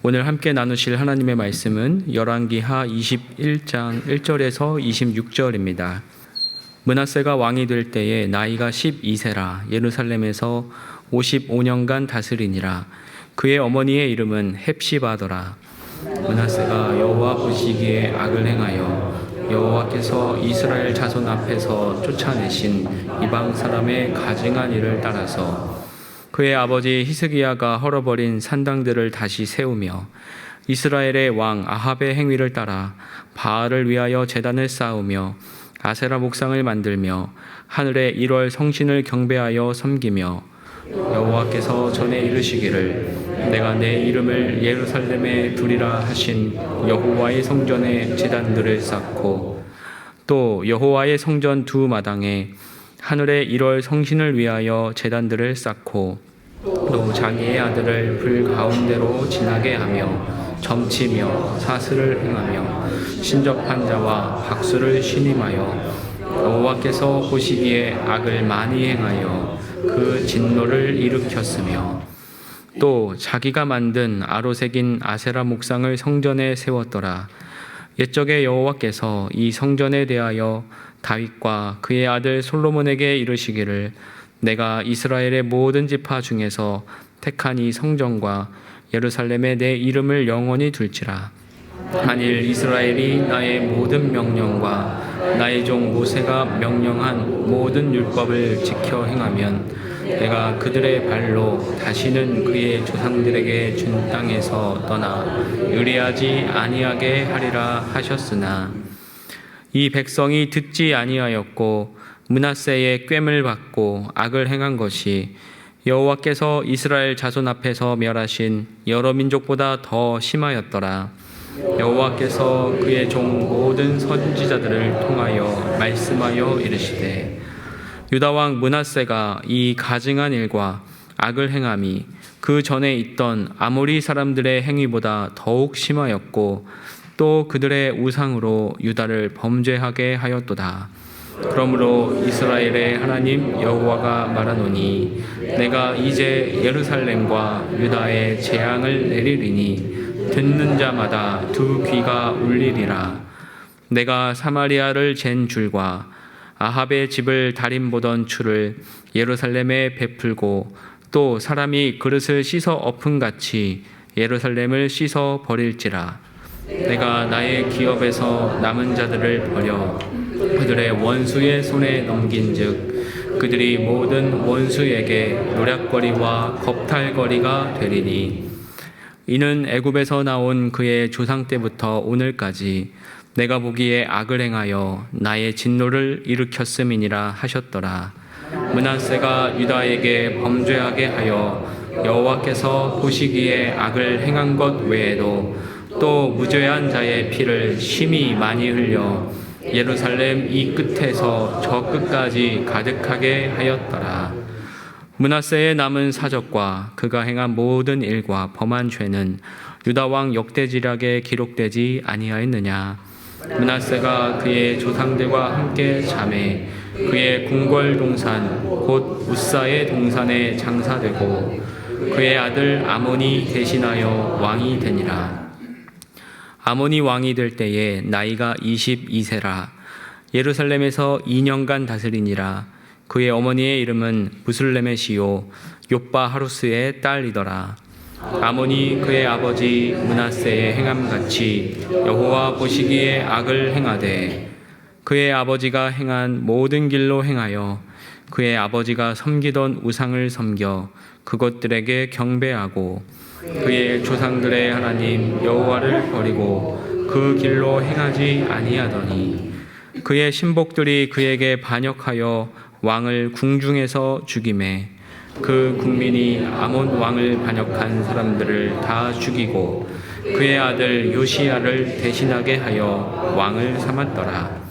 오늘 함께 나누실 하나님의 말씀은 열왕기하 21장 1절에서 26절입니다. 므낫세가 왕이 될 때에 나이가 12세라 예루살렘에서 55년간 다스리니라. 그의 어머니의 이름은 헵시바더라. 므낫세가 여호와 보시기에 악을 행하여 여호와께서 이스라엘 자손 앞에서 쫓아내신 이방 사람의 가증한 일을 따라서 그의 아버지 히스기야가 헐어버린 산당들을 다시 세우며 이스라엘의 왕 아합의 행위를 따라 바알을 위하여 제단을 쌓으며 아세라 목상을 만들며 하늘의 1월 성신을 경배하여 섬기며 여호와께서 전에 이르시기를 내가 내 이름을 예루살렘에 두리라 하신 여호와의 성전에 제단들을 쌓고 또 여호와의 성전 두 마당에 하늘의 1월 성신을 위하여 제단들을 쌓고 또 자기의 아들을 불 가운데로 지나게 하며 점치며 사슬을 행하며 신접한 자와 박수를 신임하여 여호와께서 보시기에 악을 많이 행하여 그 진노를 일으켰으며 또 자기가 만든 아로새긴 아세라 목상을 성전에 세웠더라. 옛적에 여호와께서 이 성전에 대하여 다윗과 그의 아들 솔로몬에게 이르시기를 내가 이스라엘의 모든 지파 중에서 택한 이 성전과 예루살렘에 내 이름을 영원히 둘지라. 만일 이스라엘이 나의 모든 명령과 나의 종 모세가 명령한 모든 율법을 지켜 행하면 내가 그들의 발로 다시는 그의 조상들에게 준 땅에서 떠나 의리하지 아니하게 하리라 하셨으나 이 백성이 듣지 아니하였고 므낫세의 꾀를 받고 악을 행한 것이 여호와께서 이스라엘 자손 앞에서 멸하신 여러 민족보다 더 심하였더라. 여호와께서 그의 종 모든 선지자들을 통하여 말씀하여 이르시되 유다 왕 므낫세가 이 가증한 일과 악을 행함이 그 전에 있던 아모리 사람들의 행위보다 더욱 심하였고 또 그들의 우상으로 유다를 범죄하게 하였도다. 그러므로 이스라엘의 하나님 여호와가 말하노니 내가 이제 예루살렘과 유다에 재앙을 내리리니 듣는 자마다 두 귀가 울리리라. 내가 사마리아를 잰 줄과 아합의 집을 달인보던 추를 예루살렘에 베풀고 또 사람이 그릇을 씻어 엎은같이 예루살렘을 씻어 버릴지라. 내가 나의 기업에서 남은 자들을 버려 그들의 원수의 손에 넘긴즉 그들이 모든 원수에게 노략거리와 겁탈거리가 되리니 이는 애굽에서 나온 그의 조상 때부터 오늘까지 내가 보기에 악을 행하여 나의 진노를 일으켰음이니라 하셨더라. 므낫세가 유다에게 범죄하게 하여 여호와께서 보시기에 악을 행한 것 외에도 또 무죄한 자의 피를 심히 많이 흘려 예루살렘 이 끝에서 저 끝까지 가득하게 하였더라. 므낫세의 남은 사적과 그가 행한 모든 일과 범한 죄는 유다 왕 역대지략에 기록되지 아니하였느냐. 므낫세가 그의 조상들과 함께 잠에 그의 궁궐 동산 곧 우사의 동산에 장사되고 그의 아들 아몬이 대신하여 왕이 되니라. 아몬이 왕이 될 때에 나이가 22세라 예루살렘에서 2년간 다스리니라. 그의 어머니의 이름은 무슬레메시요 욥바 하루스의 딸이더라. 아몬이 그의 아버지 므낫세의 행함같이 여호와 보시기에 악을 행하되 그의 아버지가 행한 모든 길로 행하여 그의 아버지가 섬기던 우상을 섬겨 그것들에게 경배하고 그의 조상들의 하나님 여호와를 버리고 그 길로 행하지 아니하더니 그의 신복들이 그에게 반역하여 왕을 궁중에서 죽이매 그 국민이 아몬 왕을 반역한 사람들을 다 죽이고 그의 아들 요시야를 대신하게 하여 왕을 삼았더라.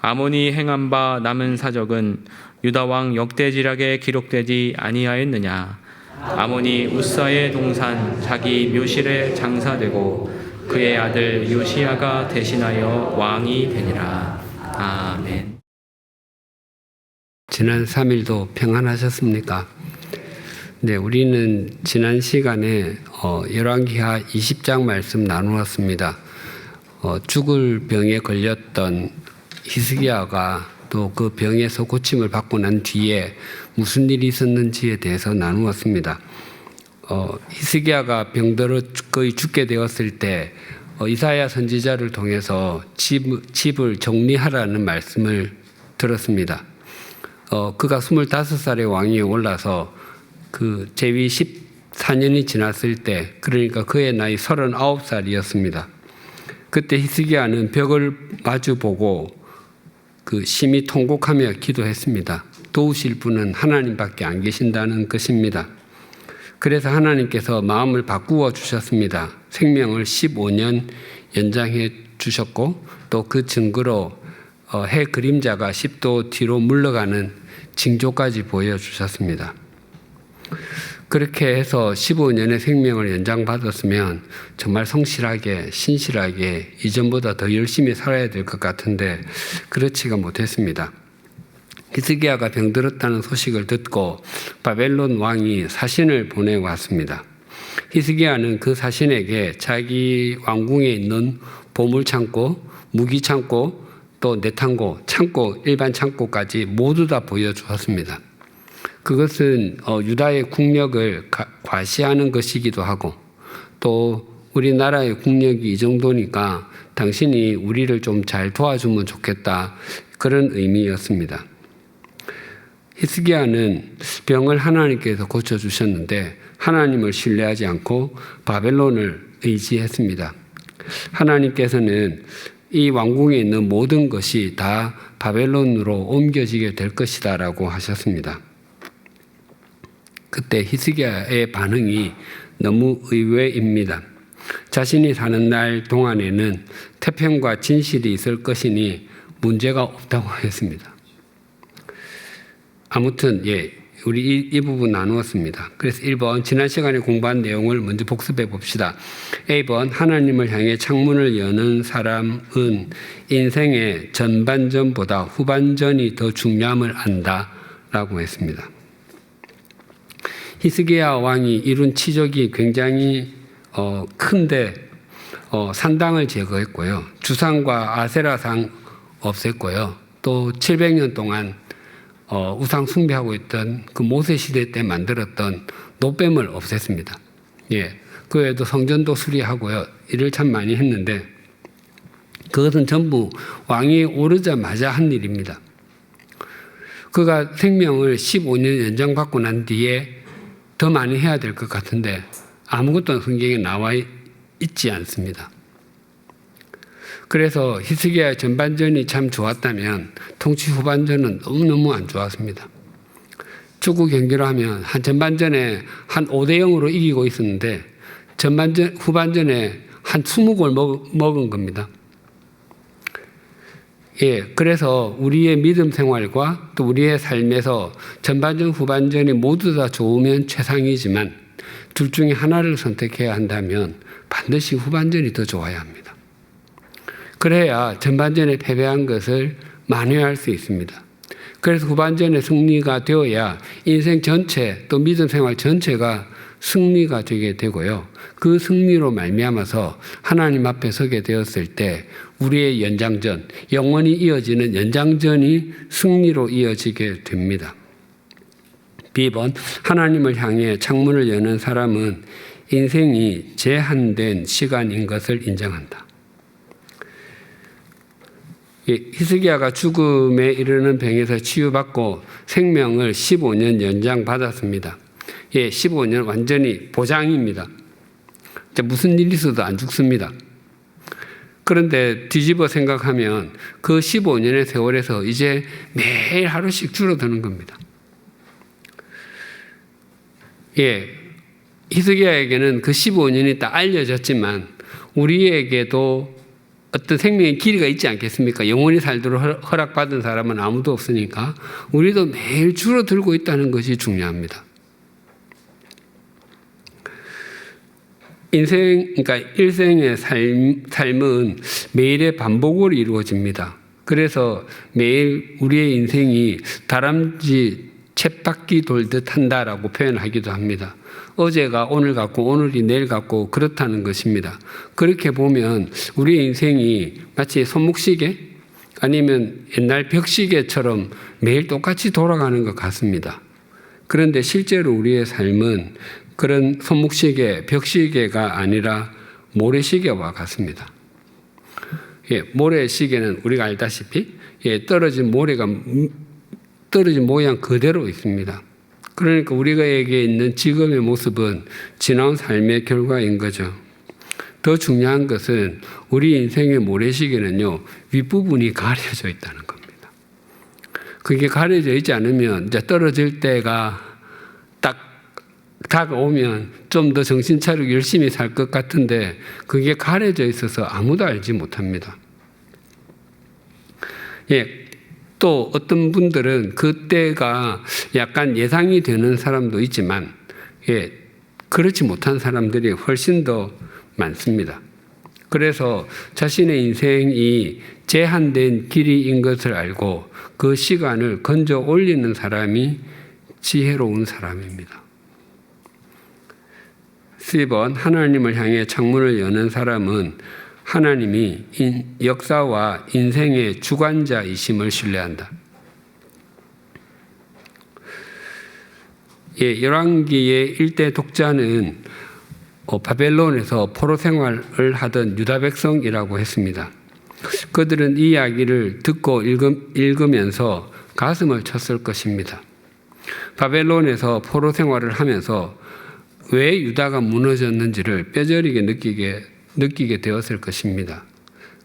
아몬이 행한 바 남은 사적은 유다 왕 역대지략에 기록되지 아니하였느냐. 아몬이 우사의 동산 자기 묘실에 장사되고 그의 아들 요시야가 대신하여 왕이 되니라. 아멘. 지난 3일도 평안하셨습니까? 네, 우리는 지난 시간에 열왕기하 20장 말씀 나누었습니다. 죽을 병에 걸렸던 히스기야가 또 그 병에서 고침을 받고 난 뒤에 무슨 일이 있었는지에 대해서 나누었습니다. 히스기야가 병들어 거의 죽게 되었을 때 이사야 선지자를 통해서 집을 정리하라는 말씀을 들었습니다. 그가 25살의 왕위에 올라서 그 재위 14년이 지났을 때, 그러니까 그의 나이 39살이었습니다. 그때 히스기야는 벽을 마주보고 심히 통곡하며 기도했습니다. 도우실 분은 하나님밖에 안 계신다는 것입니다. 그래서 하나님께서 마음을 바꾸어 주셨습니다. 생명을 15년 연장해 주셨고, 또 그 증거로 해 그림자가 10도 뒤로 물러가는 징조까지 보여주셨습니다. 그렇게 해서 15년의 생명을 연장받았으면 정말 성실하게, 신실하게 이전보다 더 열심히 살아야 될 것 같은데 그렇지가 못했습니다. 히스기야가 병들었다는 소식을 듣고 바벨론 왕이 사신을 보내왔습니다. 히스기야는 그 사신에게 자기 왕궁에 있는 보물창고, 무기창고, 또 내탕고, 창고, 일반 창고까지 모두 다 보여주었습니다. 그것은 유다의 국력을 과시하는 것이기도 하고, 또 우리나라의 국력이 이 정도니까 당신이 우리를 좀 잘 도와주면 좋겠다, 그런 의미였습니다. 히스기야는 병을 하나님께서 고쳐주셨는데 하나님을 신뢰하지 않고 바벨론을 의지했습니다. 하나님께서는 이 왕궁에 있는 모든 것이 다 바벨론으로 옮겨지게 될 것이다 라고 하셨습니다. 그때 히스기야의 반응이 너무 의외입니다. 자신이 사는 날 동안에는 태평과 진실이 있을 것이니 문제가 없다고 했습니다. 아무튼 우리 이 부분 나누었습니다. 그래서 1번 지난 시간에 공부한 내용을 먼저 복습해 봅시다. A번 하나님을 향해 창문을 여는 사람은 인생의 전반전보다 후반전이 더 중요함을 안다 라고 했습니다. 히스기야 왕이 이룬 치적이 굉장히 큰데 산당을 제거했고요. 주상과 아세라상 없앴고요. 또 700년 동안 우상 숭배하고 있던 그 모세 시대 때 만들었던 노뱀을 없앴습니다. 그 외에도 성전도 수리하고요. 일을 참 많이 했는데 그것은 전부 왕이 오르자마자 한 일입니다. 그가 생명을 15년 연장받고 난 뒤에 더 많이 해야 될 것 같은데 아무것도 성경에 나와 있지 않습니다. 그래서 히스기야의 전반전이 참 좋았다면 통치 후반전은 너무너무 안 좋았습니다. 축구 경기로 하면 전반전에 한 5대0으로 이기고 있었는데 후반전에 한 20골 먹은 겁니다. 그래서 우리의 믿음 생활과 또 우리의 삶에서 전반전, 후반전이 모두 다 좋으면 최상이지만 둘 중에 하나를 선택해야 한다면 반드시 후반전이 더 좋아야 합니다. 그래야 전반전에 패배한 것을 만회할 수 있습니다. 그래서 후반전에 승리가 되어야 인생 전체 또 믿음 생활 전체가 승리가 되게 되고요. 그 승리로 말미암아서 하나님 앞에 서게 되었을 때 우리의 연장전, 영원히 이어지는 연장전이 승리로 이어지게 됩니다. B번 하나님을 향해 창문을 여는 사람은 인생이 제한된 시간인 것을 인정한다. 히스기야가 죽음에 이르는 병에서 치유받고 생명을 15년 연장받았습니다. 15년 완전히 보장입니다. 무슨 일이 있어도 안 죽습니다. 그런데 뒤집어 생각하면 그 15년의 세월에서 이제 매일 하루씩 줄어드는 겁니다. 히스기야에게는 그 15년이 딱 알려졌지만 우리에게도 어떤 생명의 길이가 있지 않겠습니까? 영원히 살도록 허락받은 사람은 아무도 없으니까 우리도 매일 줄어들고 있다는 것이 중요합니다. 그러니까 일생의 삶은 매일의 반복으로 이루어집니다. 그래서 매일 우리의 인생이 다람쥐 쳇바퀴 돌듯 한다라고 표현하기도 합니다. 어제가 오늘 같고 오늘이 내일 같고 그렇다는 것입니다. 그렇게 보면 우리의 인생이 마치 손목시계 아니면 옛날 벽시계처럼 매일 똑같이 돌아가는 것 같습니다. 그런데 실제로 우리의 삶은 그런 손목시계, 벽시계가 아니라 모래시계와 같습니다. 모래시계는 우리가 알다시피 떨어진 모래가 떨어진 모양 그대로 있습니다. 그러니까 우리가에게 있는 지금의 모습은 지나온 삶의 결과인 거죠. 더 중요한 것은 우리 인생의 모래시계는요, 윗부분이 가려져 있다는 겁니다. 그게 가려져 있지 않으면 이제 떨어질 때가 딱 다가오면 좀 더 정신 차리고 열심히 살 것 같은데 그게 가려져 있어서 아무도 알지 못합니다. 또 어떤 분들은 그때가 약간 예상이 되는 사람도 있지만 그렇지 못한 사람들이 훨씬 더 많습니다. 그래서 자신의 인생이 제한된 길이인 것을 알고 그 시간을 건져 올리는 사람이 지혜로운 사람입니다. 10번 하나님을 향해 창문을 여는 사람은 하나님이 역사와 인생의 주관자이심을 신뢰한다. 열왕기의 일대 독자는 바벨론에서 포로 생활을 하던 유다 백성이라고 했습니다. 그들은 이 이야기를 듣고 읽으면서 가슴을 쳤을 것입니다. 바벨론에서 포로 생활을 하면서 왜 유다가 무너졌는지를 뼈저리게 느끼게 되었을 것입니다.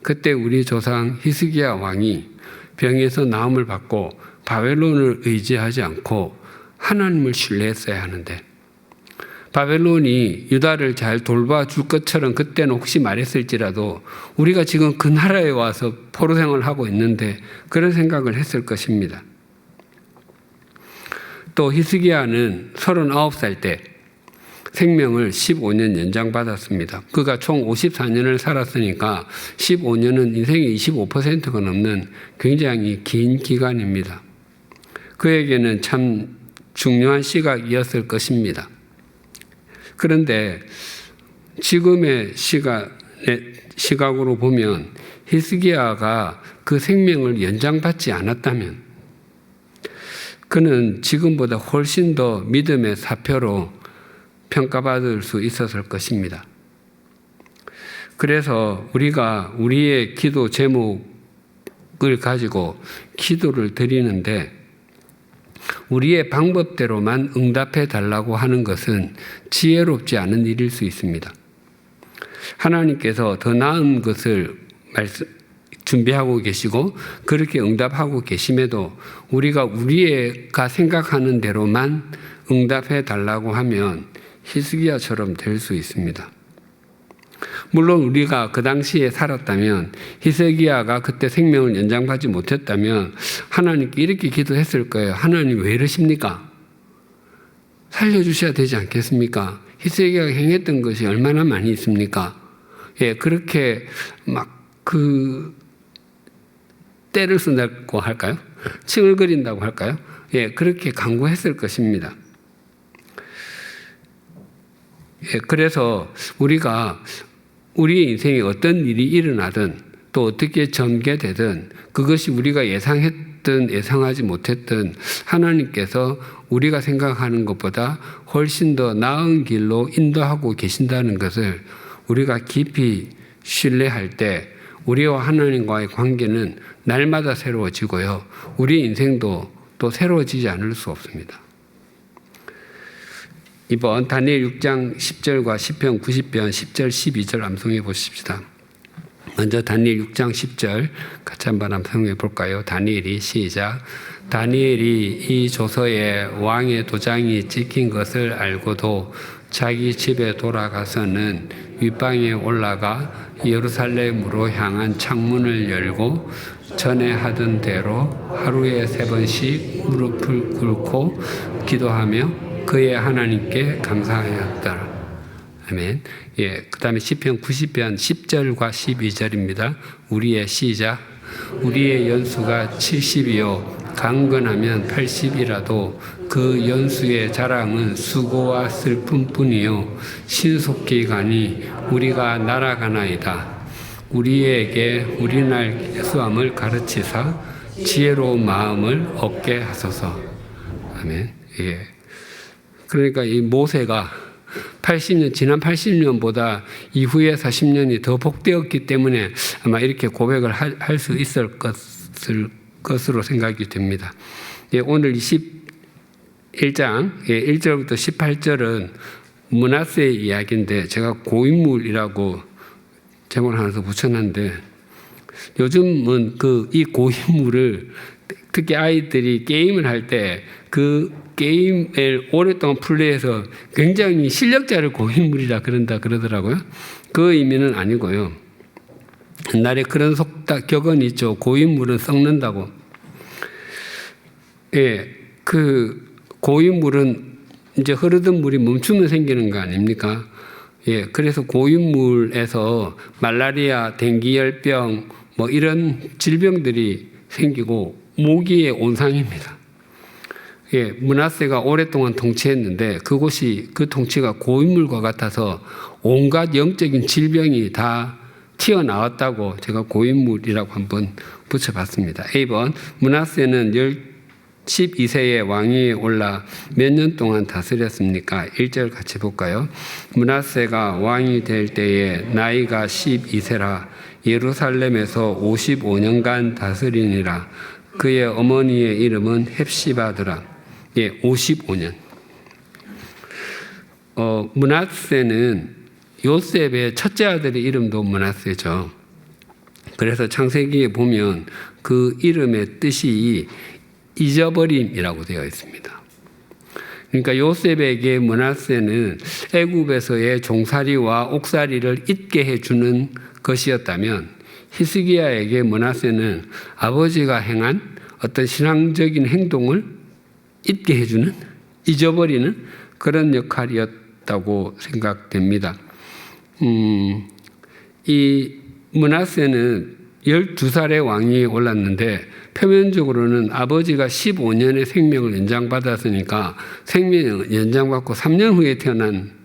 그때 우리 조상 히스기야 왕이 병에서 나음을 받고 바벨론을 의지하지 않고 하나님을 신뢰했어야 하는데 바벨론이 유다를 잘 돌봐줄 것처럼 그때는 혹시 말했을지라도 우리가 지금 그 나라에 와서 포로 생활을 하고 있는데 그런 생각을 했을 것입니다. 또 히스기야는 39살 때 생명을 15년 연장받았습니다. 그가 총 54년을 살았으니까 15년은 인생의 25%가 넘는 굉장히 긴 기간입니다. 그에게는 참 중요한 시각이었을 것입니다. 그런데 지금의 시각으로 보면 히스기야가 그 생명을 연장받지 않았다면 그는 지금보다 훨씬 더 믿음의 사표로 평가받을 수 있었을 것입니다. 그래서 우리가 우리의 기도 제목을 가지고 기도를 드리는데 우리의 방법대로만 응답해 달라고 하는 것은 지혜롭지 않은 일일 수 있습니다. 하나님께서 더 나은 것을 준비하고 계시고 그렇게 응답하고 계심에도 우리가 생각하는 대로만 응답해 달라고 하면 히스기야처럼 될 수 있습니다. 물론 우리가 그 당시에 살았다면 히스기야가 그때 생명을 연장받지 못했다면 하나님께 이렇게 기도했을 거예요. 하나님 왜 이러십니까? 살려주셔야 되지 않겠습니까? 히스기야가 행했던 것이 얼마나 많이 있습니까? 그렇게 때를 쓴다고 할까요? 칭얼거린다고 할까요? 그렇게 간구했을 것입니다. 그래서 우리가 우리의 인생에 어떤 일이 일어나든 또 어떻게 전개되든 그것이 우리가 예상했든 예상하지 못했든 하나님께서 우리가 생각하는 것보다 훨씬 더 나은 길로 인도하고 계신다는 것을 우리가 깊이 신뢰할 때 우리와 하나님과의 관계는 날마다 새로워지고요. 우리 인생도 또 새로워지지 않을 수 없습니다. 이번 다니엘 6장 10절과 시편 90편 10절 12절 암송해 보십시다. 먼저 다니엘 6장 10절 같이 한번 암송해 볼까요? 다니엘이 시작. 다니엘이 이 조서에 왕의 도장이 찍힌 것을 알고도 자기 집에 돌아가서는 윗방에 올라가 예루살렘으로 향한 창문을 열고 전에 하던 대로 하루에 3번씩 무릎을 꿇고 기도하며 그의 하나님께 감사하였다. 아멘. 그 다음에 시편 90편 10절과 12절입니다. 우리의 시작. 우리의 연수가 70이요 강건하면 80이라도 그 연수의 자랑은 수고와 슬픔뿐이요 신속히 가니 우리가 날아가나이다. 우리에게 우리날 예수함을 가르치사 지혜로운 마음을 얻게 하소서. 아멘. 예. 그러니까 이 모세가 80년, 지난 80년보다 이후에 40년이 더 복되었기 때문에 아마 이렇게 고백을 할 수 있을 것으로 생각이 됩니다. 예, 오늘 21장 1절부터 18절은 므낫세의 이야기인데 제가 고인물이라고 제목을 하나 더 붙여놨는데 요즘은 이 고인물을 특히 아이들이 게임을 할 때 그 게임을 오랫동안 플레이해서 굉장히 실력자를 고인물이라 그러더라고요. 그 의미는 아니고요. 옛날에 그런 격언이 있죠. 고인물은 썩는다고. 예, 그 고인물은 이제 흐르던 물이 멈추면 생기는 거 아닙니까? 예, 그래서 고인물에서 말라리아, 댕기열병 뭐 이런 질병들이 생기고 모기의 온상입니다. 예, 므낫세가 오랫동안 통치했는데 그 통치가 고인물과 같아서 온갖 영적인 질병이 다 튀어나왔다고 제가 고인물이라고 한번 붙여봤습니다. A번 므낫세는 12세의 왕위에 올라 몇 년 동안 다스렸습니까? 1절 같이 볼까요? 므낫세가 왕이 될 때에 나이가 12세라 예루살렘에서 55년간 다스리니라. 그의 어머니의 이름은 헵시바더라. 예, 55년. 므낫세는 요셉의 첫째 아들의 이름도 므낫세죠. 그래서 창세기에 보면 그 이름의 뜻이 잊어버림이라고 되어 있습니다. 그러니까 요셉에게 므낫세는 애굽에서의 종살이와 옥살이를 잊게 해주는 것이었다면 히스기야에게 므낫세는 아버지가 행한 어떤 신앙적인 행동을 잊게 해주는, 잊어버리는 그런 역할이었다고 생각됩니다. 이 므낫세는 12살의 왕위에 올랐는데 표면적으로는 아버지가 15년의 생명을 연장받았으니까 생명을 연장받고 3년 후에 태어난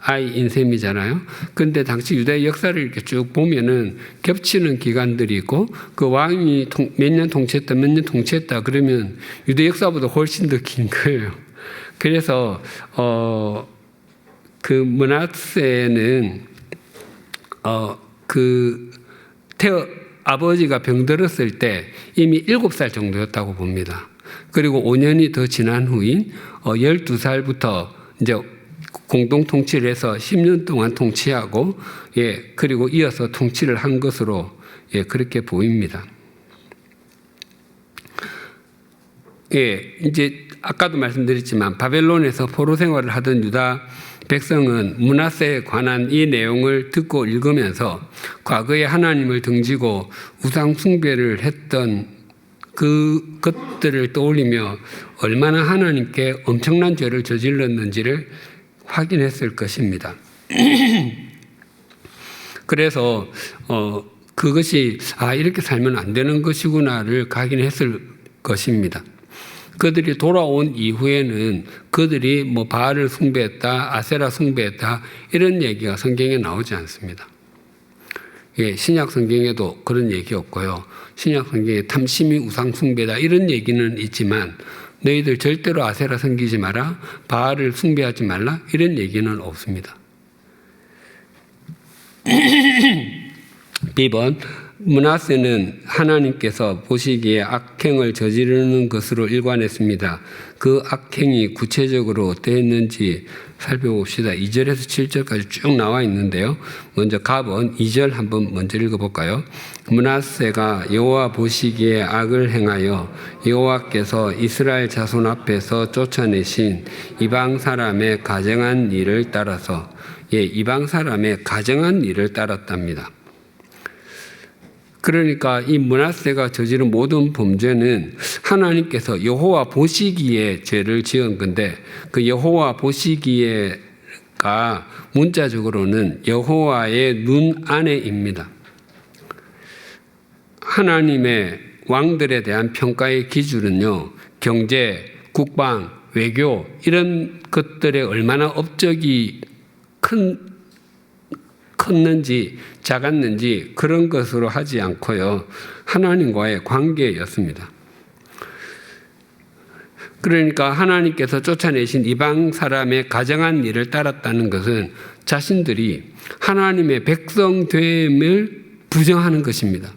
아이인 셈이잖아요. 그런데 당시 유다의 역사를 이렇게 쭉 보면은 겹치는 기간들이 있고 그 왕이 몇 년 통치했다 그러면 유대 역사보다 훨씬 더 긴 거예요. 그래서 그 므낫세는 아버지가 병들었을 때 이미 7살 정도였다고 봅니다. 그리고 5년이 더 지난 후인 12살부터 이제 공동 통치를 해서 10년 동안 통치하고 그리고 이어서 통치를 한 것으로 그렇게 보입니다. 이제 아까도 말씀드렸지만 바벨론에서 포로 생활을 하던 유다 백성은 므낫세에 관한 이 내용을 듣고 읽으면서 과거에 하나님을 등지고 우상 숭배를 했던 그것들을 떠올리며 얼마나 하나님께 엄청난 죄를 저질렀는지를 확인했을 것입니다. 그래서 그것이 이렇게 살면 안 되는 것이구나를 각인했을 것입니다. 그들이 돌아온 이후에는 그들이 뭐 바알을 숭배했다, 아세라 숭배했다 이런 얘기가 성경에 나오지 않습니다. 신약 성경에도 그런 얘기 없고요. 신약 성경에 탐심이 우상 숭배다 이런 얘기는 있지만 너희들 절대로 아세라 섬기지 마라, 바알을 숭배하지 말라 이런 얘기는 없습니다. B번 므낫세는 하나님께서 보시기에 악행을 저지르는 것으로 일관했습니다. 그 악행이 구체적으로 어떠했는지 살펴봅시다. 2절에서 7절까지 쭉 나와 있는데요. 먼저 갑은 2절 한번 먼저 읽어볼까요? 므낫세가 여호와 보시기에 악을 행하여 여호와께서 이스라엘 자손 앞에서 쫓아내신 이방 사람의 가정한 일을 따라서 이방 사람의 가정한 일을 따랐답니다. 그러니까 이 므낫세가 저지른 모든 범죄는 하나님께서 여호와 보시기에 죄를 지은 건데 그 여호와 보시기에가 문자적으로는 여호와의 눈 안에입니다. 하나님의 왕들에 대한 평가의 기준은요, 경제, 국방, 외교 이런 것들에 얼마나 업적이 컸는지 작았는지 그런 것으로 하지 않고요, 하나님과의 관계였습니다. 그러니까 하나님께서 쫓아내신 이방 사람의 가정한 일을 따랐다는 것은 자신들이 하나님의 백성됨을 부정하는 것입니다.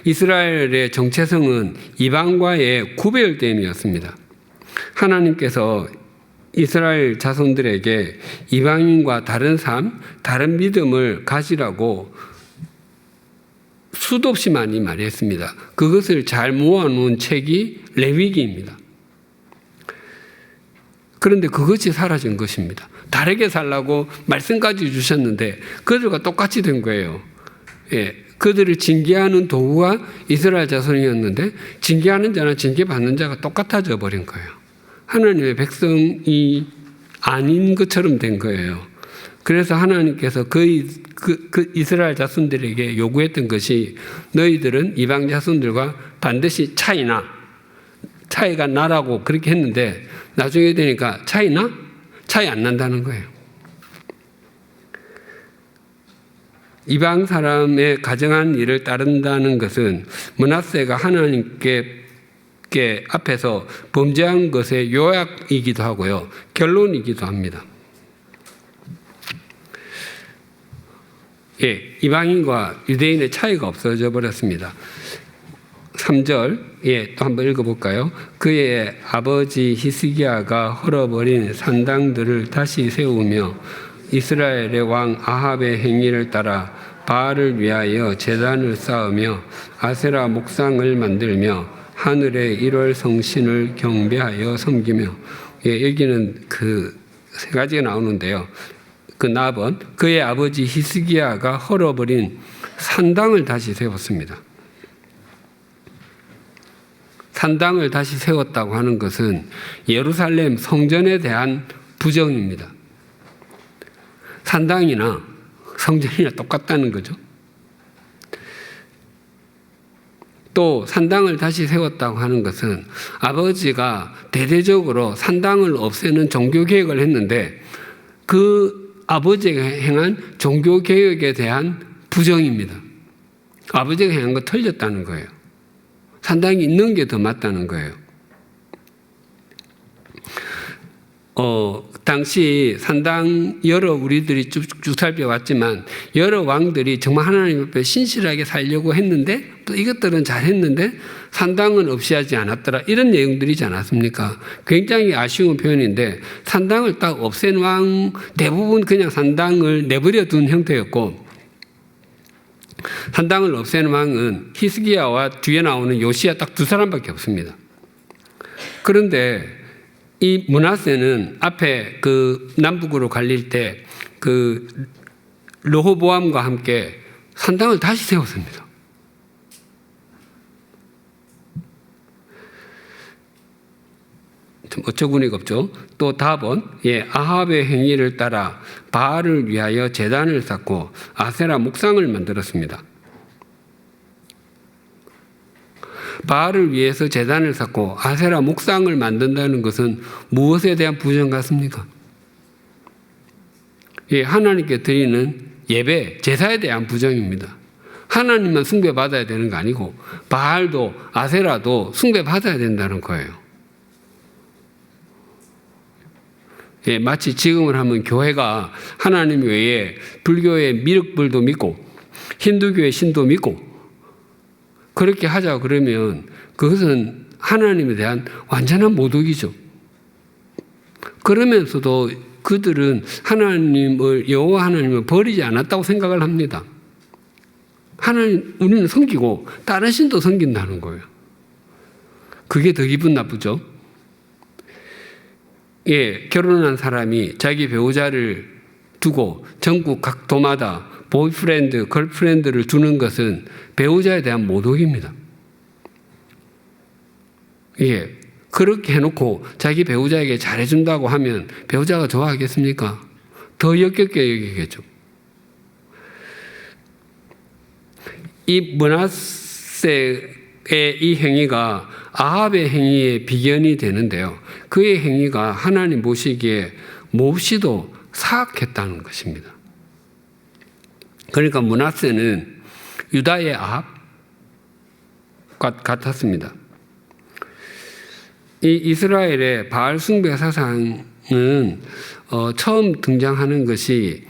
이스라엘의 정체성은 이방과의 구별됨이었습니다. 하나님께서 이스라엘 자손들에게 이방인과 다른 삶, 다른 믿음을 가지라고 수도 없이 많이 말했습니다. 그것을 잘 모아놓은 책이 레위기입니다. 그런데 그것이 사라진 것입니다. 다르게 살라고 말씀까지 주셨는데 그들과 똑같이 된 거예요. 예, 그들을 징계하는 도구가 이스라엘 자손이었는데 징계하는 자나 징계받는 자가 똑같아져 버린 거예요. 하나님의 백성이 아닌 것처럼 된 거예요. 그래서 하나님께서 그 이스라엘 자손들에게 요구했던 것이 너희들은 이방 자손들과 반드시 차이가 나라고 그렇게 했는데 나중에 되니까 차이 안 난다는 거예요. 이방 사람의 가정한 일을 따른다는 것은 므낫세가 하나님께 앞에서 범죄한 것의 요약이기도 하고요, 결론이기도 합니다. 예, 이방인과 유대인의 차이가 없어져 버렸습니다. 3절, 예, 또 한번 읽어볼까요? 그의 아버지 히스기야가 헐어버린 산당들을 다시 세우며 이스라엘의 왕 아합의 행위를 따라 바알을 위하여 제단을 쌓으며 아세라 목상을 만들며 하늘의 1월 성신을 경배하여 섬기며, 예, 여기는 그 세 가지가 나오는데요. 그 나번, 그의 아버지 히스기야가 헐어버린 산당을 다시 세웠습니다. 산당을 다시 세웠다고 하는 것은 예루살렘 성전에 대한 부정입니다. 산당이나 성전이나 똑같다는 거죠. 또 산당을 다시 세웠다고 하는 것은 아버지가 대대적으로 산당을 없애는 종교개혁을 했는데 그 아버지가 행한 종교개혁에 대한 부정입니다. 아버지가 행한 거 틀렸다는 거예요. 산당이 있는 게 더 맞다는 거예요. 당시 산당 우리들이 쭉 살펴왔지만 여러 왕들이 정말 하나님 앞에 신실하게 살려고 했는데 또 이것들은 잘했는데 산당은 없이 하지 않았더라, 이런 내용들이지 않았습니까? 굉장히 아쉬운 표현인데 산당을 딱 없앤 왕 대부분 그냥 산당을 내버려 둔 형태였고, 산당을 없애는 왕은 히스기야와 뒤에 나오는 요시야 딱 두 사람밖에 없습니다. 그런데 이 므낫세는 앞에 그 남북으로 갈릴 때 그 르호보암과 함께 산당을 다시 세웠습니다. 좀 어처구니가 없죠. 또 답은, 예, 아합의 행위를 따라 바알을 위하여 제단을 쌓고 아세라 목상을 만들었습니다. 바알을 위해서 제단을 쌓고 아세라 목상을 만든다는 것은 무엇에 대한 부정 같습니까? 예, 하나님께 드리는 예배, 제사에 대한 부정입니다. 하나님만 숭배받아야 되는 거 아니고 바알도 아세라도 숭배받아야 된다는 거예요. 예, 마치 지금을 하면 교회가 하나님 외에 불교의 미륵불도 믿고 힌두교의 신도 믿고 그렇게 하자 그러면 그것은 하나님에 대한 완전한 모독이죠. 그러면서도 그들은 여호와 하나님을 버리지 않았다고 생각을 합니다. 우리는 섬기고 다른 신도 섬긴다는 거예요. 그게 더 기분 나쁘죠. 예, 결혼한 사람이 자기 배우자를 두고 전국 각 도마다 보이프렌드, 걸프렌드를 두는 것은 배우자에 대한 모독입니다. 예, 그렇게 해놓고 자기 배우자에게 잘해준다고 하면 배우자가 좋아하겠습니까? 더 역겹게 여기겠죠. 이 므낫세 이 행위가 아합의 행위의 비견이 되는데요. 그의 행위가 하나님 보시기에 몹시도 사악했다는 것입니다. 그러니까 므낫세는 유다의 아합 같았습니다. 이 이스라엘의 바알 숭배 사상은 처음 등장하는 것이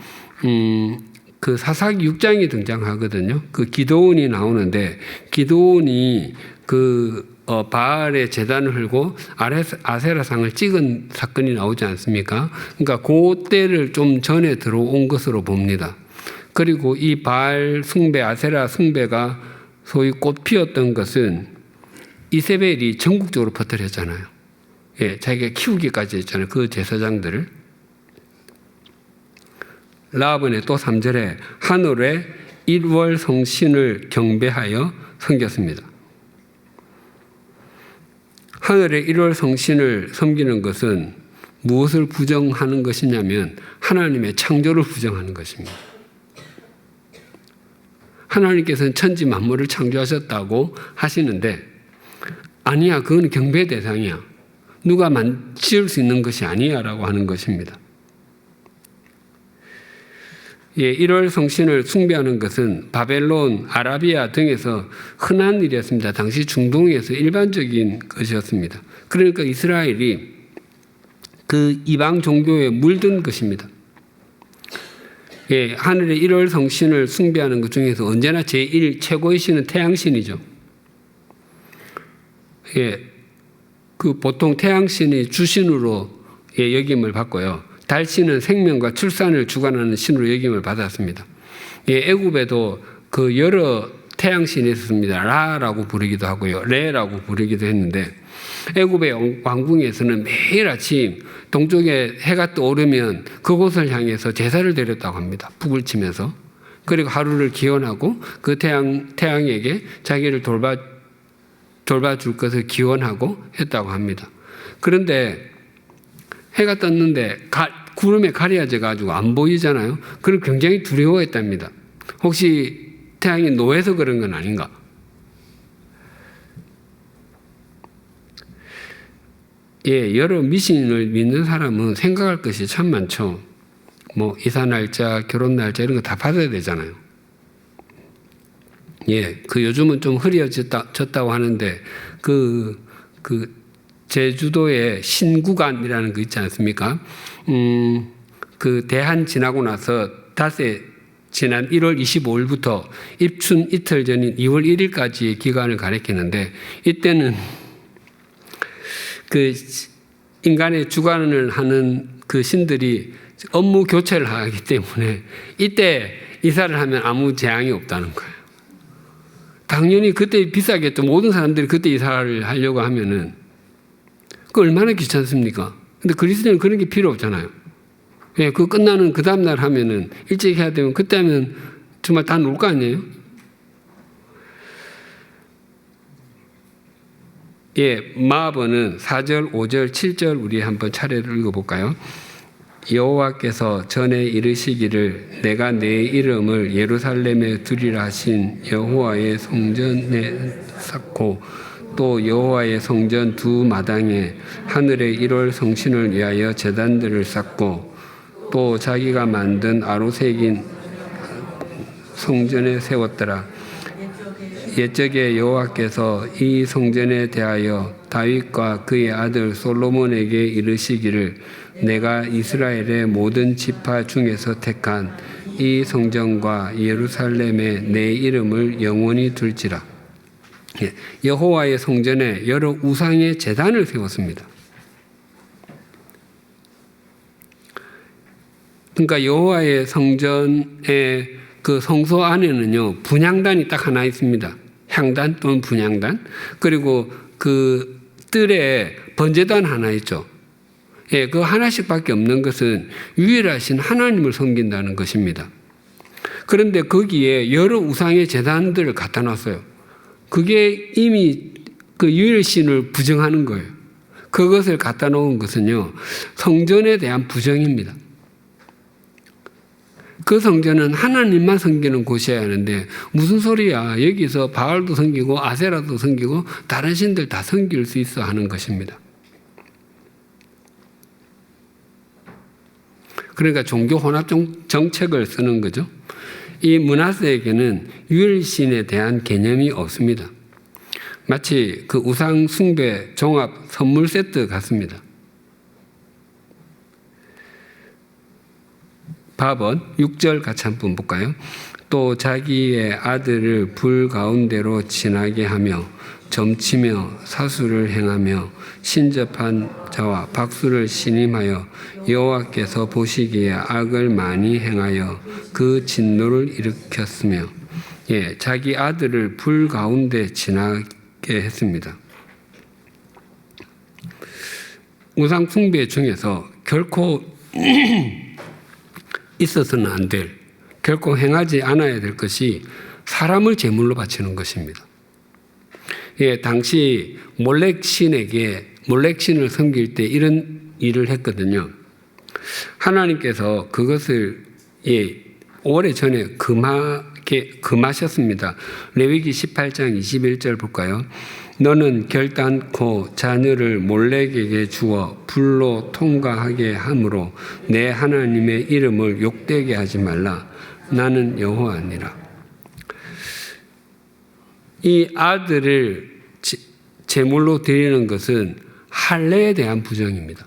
그 사사기 6장이 등장하거든요. 그 기드온이 나오는데 기드온이 바알의 제단을 헐고 아세라상을 찍은 사건이 나오지 않습니까? 그러니까 그 때를 좀 전에 들어온 것으로 봅니다. 그리고 이 바알 숭배, 아세라 숭배가 소위 꽃 피웠던 것은 이세벨이 전국적으로 퍼뜨렸잖아요. 예, 자기가 키우기까지 했잖아요. 그 제사장들을. 라합은 또 3절에 하늘의 일월 성신을 경배하여 섬겼습니다. 하늘의 일월 성신을 섬기는 것은 무엇을 부정하는 것이냐면 하나님의 창조를 부정하는 것입니다. 하나님께서는 천지 만물을 창조하셨다고 하시는데 아니야, 그건 경배 대상이야. 누가 지을 수 있는 것이 아니야 라고 하는 것입니다. 예, 1월 성신을 숭배하는 것은 바벨론, 아라비아 등에서 흔한 일이었습니다. 당시 중동에서 일반적인 것이었습니다. 그러니까 이스라엘이 그 이방 종교에 물든 것입니다. 예, 하늘의 1월 성신을 숭배하는 것 중에서 언제나 제1 최고의 신은 태양신이죠. 예, 그 보통 태양신이 주신으로 여김을 받고요. 달신은 생명과 출산을 주관하는 신으로 여김을 받았습니다. 예, 애굽에도 그 여러 태양신이 있었습니다. 라라고 부르기도 하고요. 레라고 부르기도 했는데 애굽의 왕궁에서는 매일 아침 동쪽에 해가 떠오르면 그곳을 향해서 제사를 드렸다고 합니다. 북을 치면서. 그리고 하루를 기원하고 그 태양에게 자기를 돌봐줄 것을 기원하고 했다고 합니다. 그런데 해가 떴는데 구름에 가려져 가지고 안 보이잖아요. 그걸 굉장히 두려워했답니다. 혹시 태양이 노해서 그런 건 아닌가? 예, 여러 미신을 믿는 사람은 생각할 것이 참 많죠. 뭐 이사 날짜, 결혼 날짜 이런 거 다 받아야 되잖아요. 예, 그 요즘은 좀 흐려졌다고 하는데 그 제주도에 신구간이라는 거 있지 않습니까? 그 대한 지나고 나서 닷새 지난 1월 25일부터 입춘 이틀 전인 2월 1일까지의 기간을 가리키는데 이때는 그 인간의 주관을 하는 그 신들이 업무 교체를 하기 때문에 이때 이사를 하면 아무 재앙이 없다는 거예요. 당연히 그때 비싸겠죠. 모든 사람들이 그때 이사를 하려고 하면은 그 얼마나 귀찮습니까? 근데 그리스도는 그런 게 필요 없잖아요. 예, 그 끝나는 그 다음날 하면은 일찍 해야 되면 그때 하면 정말 다 놀 거 아니에요? 예, 마아버는 4절, 5절, 7절 우리 한번 차례를 읽어볼까요? 여호와께서 전에 이르시기를 내가 내 이름을 예루살렘에 두리라 하신 여호와의 성전에 쌓고 또 여호와의 성전 두 마당에 하늘의 1월 성신을 위하여 제단들을 쌓고 또 자기가 만든 아로새긴 성전에 세웠더라. 옛적에 여호와께서 이 성전에 대하여 다윗과 그의 아들 솔로몬에게 이르시기를 내가 이스라엘의 모든 지파 중에서 택한 이 성전과 예루살렘에 내 이름을 영원히 둘지라. 여호와의 성전에 여러 우상의 제단을 세웠습니다. 그러니까 여호와의 성전의 그 성소 안에는요 분향단이 딱 하나 있습니다. 향단 또는 분향단. 그리고 그 뜰에 번제단 하나 있죠. 예, 그 하나씩밖에 없는 것은 유일하신 하나님을 섬긴다는 것입니다. 그런데 거기에 여러 우상의 제단들을 갖다 놨어요. 그게 이미 그 유일신을 부정하는 거예요. 그것을 갖다 놓은 것은요 성전에 대한 부정입니다. 그 성전은 하나님만 섬기는 곳이어야 하는데 무슨 소리야. 여기서 바알도 섬기고 아세라도 섬기고 다른 신들 다 섬길 수 있어 하는 것입니다. 그러니까 종교 혼합 정책을 쓰는 거죠. 이 므낫세에게는 유일신에 대한 개념이 없습니다. 마치 그 우상 숭배 종합 선물 세트 같습니다. 밥은 6절 같이 한번 볼까요? 또 자기의 아들을 불 가운데로 지나게 하며 점치며 사수를 행하며 신접한 자와 박수를 신임하여 여호와께서 보시기에 악을 많이 행하여 그 진노를 일으켰으며 자기 아들을 불 가운데 지나게 했습니다. 우상 숭배 중에서 결코 있어서는 안 될, 결코 행하지 않아야 될 것이 사람을 제물로 바치는 것입니다. 당시 몰렉신을 섬길 때 이런 일을 했거든요. 하나님께서 그것을 오래전에 금하셨습니다. 레위기 18장 21절 볼까요? 너는 결단코 자녀를 몰렉에게 주어 불로 통과하게 함으로 내 하나님의 이름을 욕되게 하지 말라. 나는 여호와니라. 이 아들을 제물로 드리는 것은 할례에 대한 부정입니다.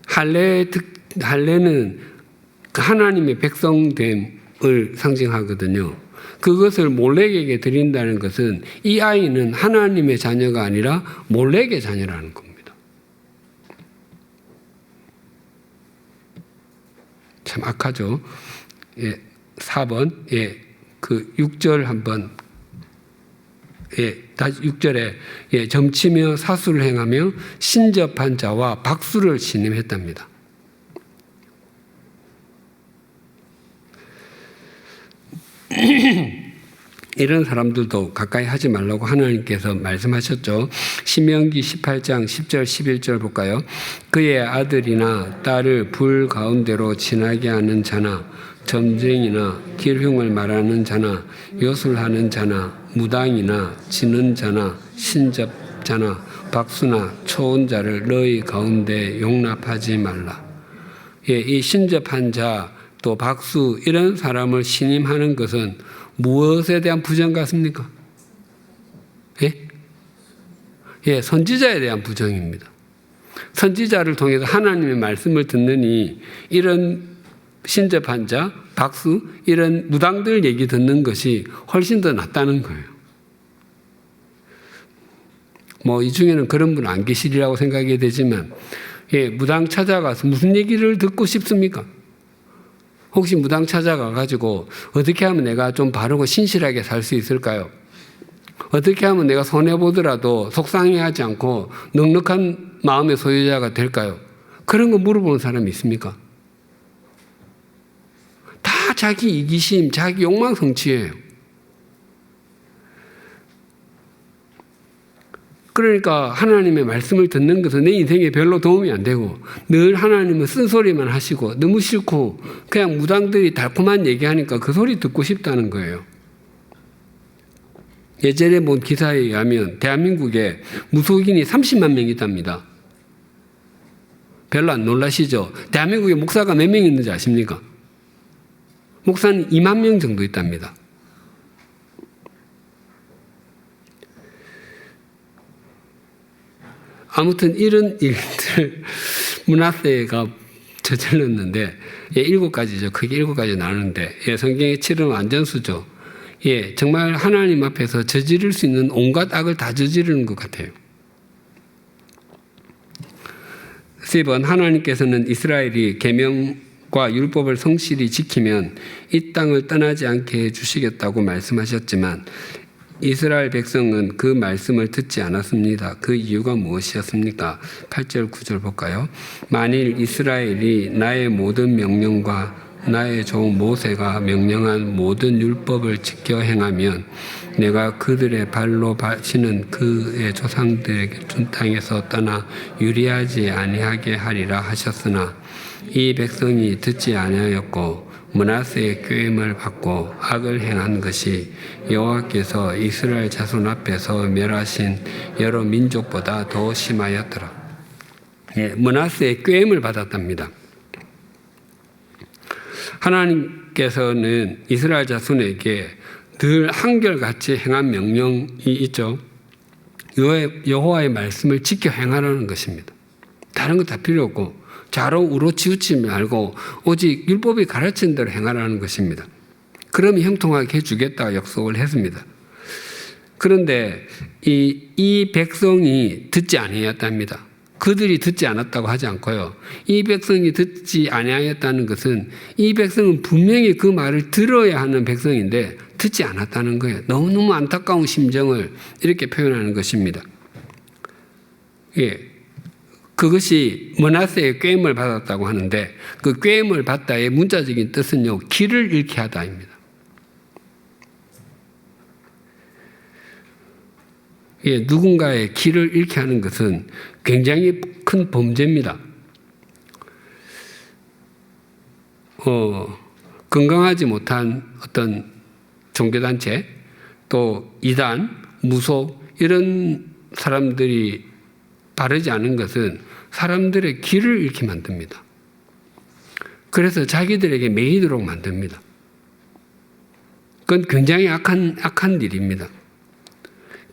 할례는 하나님의 백성됨을 상징하거든요. 그것을 몰렉에게 드린다는 것은 이 아이는 하나님의 자녀가 아니라 몰렉의 자녀라는 겁니다. 참 악하죠. 4번, 그 6절 한번, 다시 6절에 점치며 사수를 행하며 신접한 자와 박수를 신임했답니다. 이런 사람들도 가까이 하지 말라고 하나님께서 말씀하셨죠. 신명기 18장 10절 11절 볼까요? 그의 아들이나 딸을 불 가운데로 지나게 하는 자나 점쟁이나 길흉을 말하는 자나 요술하는 자나 무당이나 지는 자나 신접자나 박수나 초혼자를 너희 가운데 용납하지 말라. 이 신접한 자 또 박수 이런 사람을 신임하는 것은 무엇에 대한 부정 같습니까? 선지자에 대한 부정입니다. 선지자를 통해서 하나님의 말씀을 듣느니 이런 신접한 자, 박수 이런 무당들 얘기 듣는 것이 훨씬 더 낫다는 거예요. 이 중에는 그런 분 안 계시리라고 생각이 되지만 무당 찾아가서 무슨 얘기를 듣고 싶습니까? 혹시 무당 찾아가가지고 어떻게 하면 내가 좀 바르고 신실하게 살 수 있을까요? 어떻게 하면 내가 손해보더라도 속상해하지 않고 넉넉한 마음의 소유자가 될까요? 그런 거 물어보는 사람이 있습니까? 다 자기 이기심, 자기 욕망 성취예요. 그러니까 하나님의 말씀을 듣는 것은 내 인생에 별로 도움이 안 되고 늘 하나님은 쓴소리만 하시고 너무 싫고 그냥 무당들이 달콤한 얘기하니까 그 소리 듣고 싶다는 거예요. 예전에 본 기사에 의하면 대한민국에 무속인이 30만 명 있답니다. 별로 안 놀라시죠? 대한민국에 목사가 몇 명 있는지 아십니까? 목사는 2만 명 정도 있답니다. 아무튼 이런 일들 므낫세가 저질렀는데 7가지죠. 크게 7가지 나누는데 성경의 7은 완전수죠. 정말 하나님 앞에서 저지를 수 있는 온갖 악을 다 저지르는 것 같아요. 10번 하나님께서는 이스라엘이 계명과 율법을 성실히 지키면 이 땅을 떠나지 않게 해주시겠다고 말씀하셨지만 이스라엘 백성은 그 말씀을 듣지 않았습니다. 그 이유가 무엇이었습니까? 8절 9절 볼까요? 만일 이스라엘이 나의 모든 명령과 나의 종 모세가 명령한 모든 율법을 지켜 행하면 내가 그들의 발로 신은 그의 조상들에게 준 땅에서 떠나 유리하지 아니하게 하리라 하셨으나 이 백성이 듣지 아니하였고 므낫세의 꾀임을 받고 악을 행한 것이 여호와께서 이스라엘 자손 앞에서 멸하신 여러 민족보다 더 심하였더라. 므낫세의 꾀임을 받았답니다. 하나님께서는 이스라엘 자손에게 늘 한결같이 행한 명령이 있죠. 여호와의 말씀을 지켜 행하라는 것입니다. 다른 거 다 필요 없고 좌로 우로 치우치지 말고 오직 율법이 가르친 대로 행하라는 것입니다. 그러면 형통하게 해주겠다 약속을 했습니다. 그런데 이 백성이 듣지 아니하였답니다. 그들이 듣지 않았다고 하지 않고요. 이 백성이 듣지 아니하였다는 것은 이 백성은 분명히 그 말을 들어야 하는 백성인데 듣지 않았다는 거예요. 너무너무 안타까운 심정을 이렇게 표현하는 것입니다. 예. 그것이 므낫세의 꾀임을 받았다고 하는데 그 꾀임을 받다의 문자적인 뜻은요. 길을 잃게 하다입니다. 예, 누군가의 길을 잃게 하는 것은 굉장히 큰 범죄입니다. 건강하지 못한 어떤 종교단체, 또 이단, 무속 이런 사람들이 바르지 않은 것은 사람들의 길을 잃게 만듭니다. 그래서 자기들에게 매이도록 만듭니다. 그건 굉장히 악한 일입니다.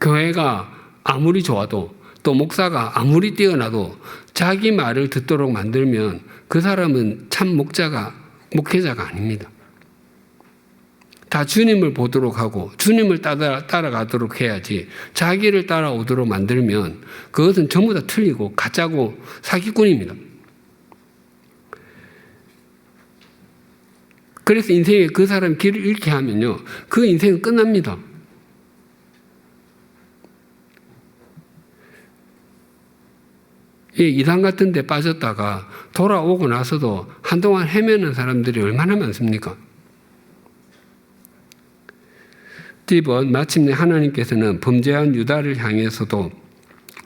교회가 아무리 좋아도 또 목사가 아무리 뛰어나도 자기 말을 듣도록 만들면 그 사람은 참 목회자가 아닙니다. 다 주님을 보도록 하고 주님을 따라가도록 해야지 자기를 따라오도록 만들면 그것은 전부 다 틀리고 가짜고 사기꾼입니다. 그래서 인생에 그 사람 길을 잃게 하면요. 그 인생은 끝납니다. 이단 같은 데 빠졌다가 돌아오고 나서도 한동안 헤매는 사람들이 얼마나 많습니까? 마침내 하나님께서는 범죄한 유다를 향해서도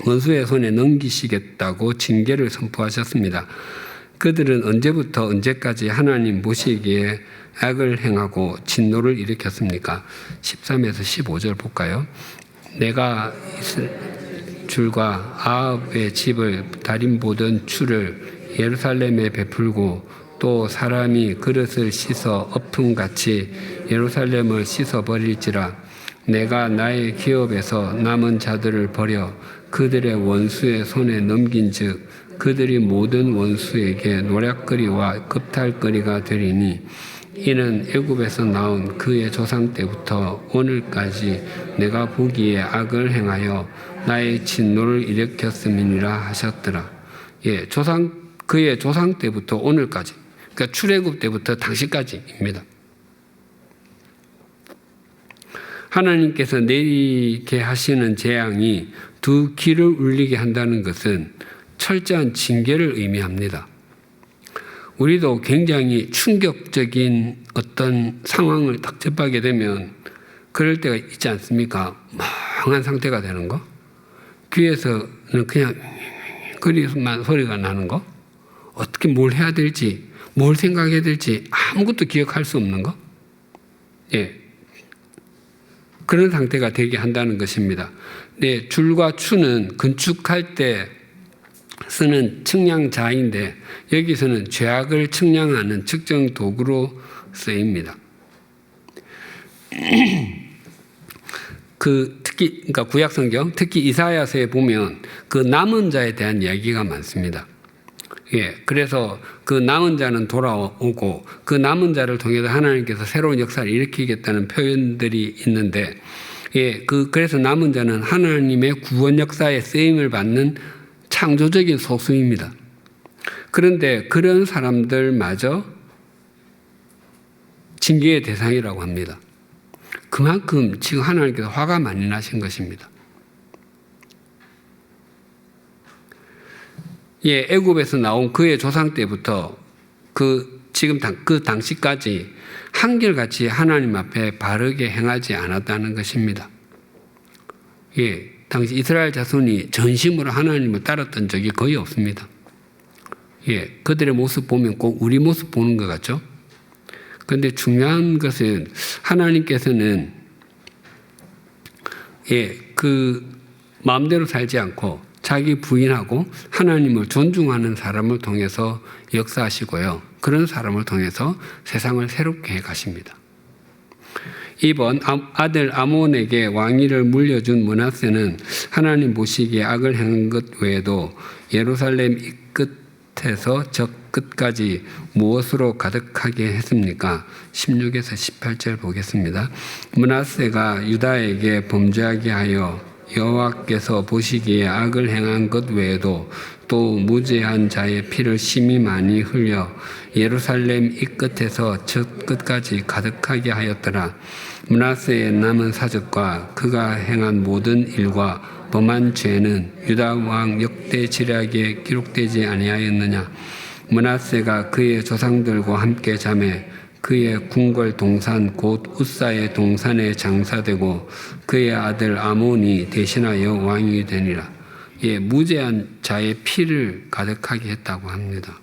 원수의 손에 넘기시겠다고 징계를 선포하셨습니다. 그들은 언제부터 언제까지 하나님 모시기에 악을 행하고 진노를 일으켰습니까? 13에서 15절 볼까요? 내가 줄과 아합의 집을 다림 보던 추를 예루살렘에 베풀고 또 사람이 그릇을 씻어 엎음같이 예루살렘을 씻어버릴지라. 내가 나의 기업에서 남은 자들을 버려 그들의 원수의 손에 넘긴즉 그들이 모든 원수에게 노략거리와 겁탈거리가 되리니 이는 애굽에서 나온 그의 조상 때부터 오늘까지 내가 보기에 악을 행하여 나의 진노를 일으켰음이니라 하셨더라. 예, 그의 조상 때부터 오늘까지, 그러니까 출애굽 때부터 당시까지입니다. 하나님께서 내리게 하시는 재앙이 두 귀를 울리게 한다는 것은 철저한 징계를 의미합니다. 우리도 굉장히 충격적인 어떤 상황을 딱 접하게 되면 그럴 때가 있지 않습니까? 멍한 상태가 되는 거, 귀에서는 그냥 거리만 소리가 나는 거, 어떻게 뭘 해야 될지, 뭘 생각해야 될지 아무것도 기억할 수 없는 거, 예, 그런 상태가 되게 한다는 것입니다. 네, 줄과 추는 건축할 때 쓰는 측량자인데 여기서는 죄악을 측량하는 측정 도구로 쓰입니다. 특히 그러니까 구약성경, 특히 이사야서에 보면 그 남은 자에 대한 이야기가 많습니다. 예, 그래서 그 남은 자는 돌아오고 그 남은 자를 통해서 하나님께서 새로운 역사를 일으키겠다는 표현들이 있는데, 예, 그래서 남은 자는 하나님의 구원 역사에 쓰임을 받는 창조적인 소수입니다. 그런데 그런 사람들마저 징계의 대상이라고 합니다. 그만큼 지금 하나님께서 화가 많이 나신 것입니다. 예, 애굽에서 나온 그의 조상 때부터 그 지금 그 당시까지 한결같이 하나님 앞에 바르게 행하지 않았다는 것입니다. 예, 당시 이스라엘 자손이 전심으로 하나님을 따랐던 적이 거의 없습니다. 예, 그들의 모습 보면 꼭 우리 모습 보는 것 같죠? 그런데 중요한 것은 하나님께서는 예, 그 마음대로 살지 않고 자기 부인하고 하나님을 존중하는 사람을 통해서 역사하시고요. 그런 사람을 통해서 세상을 새롭게 해 가십니다. 이번 아들 아몬에게 왕위를 물려준 므낫세는 하나님 보시기에 악을 행한 것 외에도 예루살렘 이 끝에서 저 끝까지 무엇으로 가득하게 했습니까? 16에서 18절 보겠습니다. 므낫세가 유다에게 범죄하게 하여 여호와께서 보시기에 악을 행한 것 외에도 또 무죄한 자의 피를 심히 많이 흘려 예루살렘 이 끝에서 저 끝까지 가득하게 하였더라. 므낫세의 남은 사적과 그가 행한 모든 일과 범한 죄는 유다 왕 역대 지략에 기록되지 아니하였느냐. 므낫세가 그의 조상들과 함께 잠에 그의 궁궐 동산 곧 웃사의 동산에 장사되고 그의 아들 아몬이 대신하여 왕이 되니라. 예, 무죄한 자의 피를 가득하게 했다고 합니다.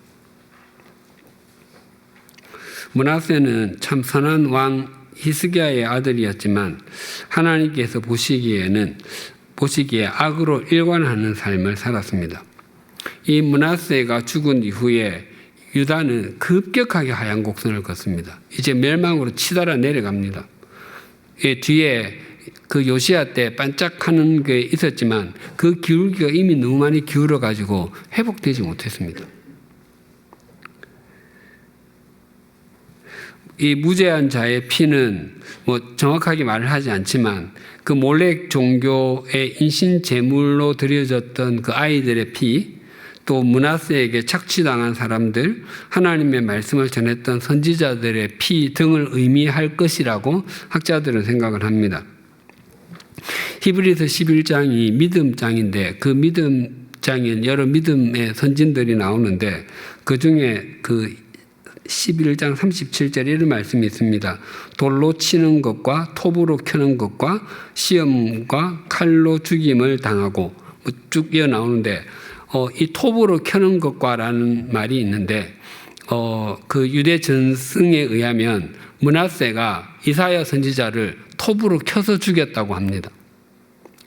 므낫세는 참 선한 왕 히스기야의 아들이었지만 하나님께서 보시기에 악으로 일관하는 삶을 살았습니다. 이 므낫세가 죽은 이후에 유다는 급격하게 하얀 곡선을 걷습니다. 이제 멸망으로 치달아 내려갑니다. 뒤에 그 요시야 때 반짝하는 게 있었지만 그 기울기가 이미 너무 많이 기울어 가지고 회복되지 못했습니다. 이 무죄한 자의 피는 뭐 정확하게 말을 하지 않지만 그 몰렉 종교의 인신 제물로 드려졌던 그 아이들의 피, 또 므낫세에게 착취당한 사람들, 하나님의 말씀을 전했던 선지자들의 피 등을 의미할 것이라고 학자들은 생각을 합니다. 히브리서 11장이 믿음장인데 그 믿음장인 여러 믿음의 선진들이 나오는데 그 중에 그 11장 37절에 이런 말씀이 있습니다. 돌로 치는 것과 톱으로 켜는 것과 시험과 칼로 죽임을 당하고 쭉 이어 나오는데 이 톱으로 켜는 것과라는 말이 있는데 그 유대 전승에 의하면 므낫세가 이사야 선지자를 톱으로 켜서 죽였다고 합니다.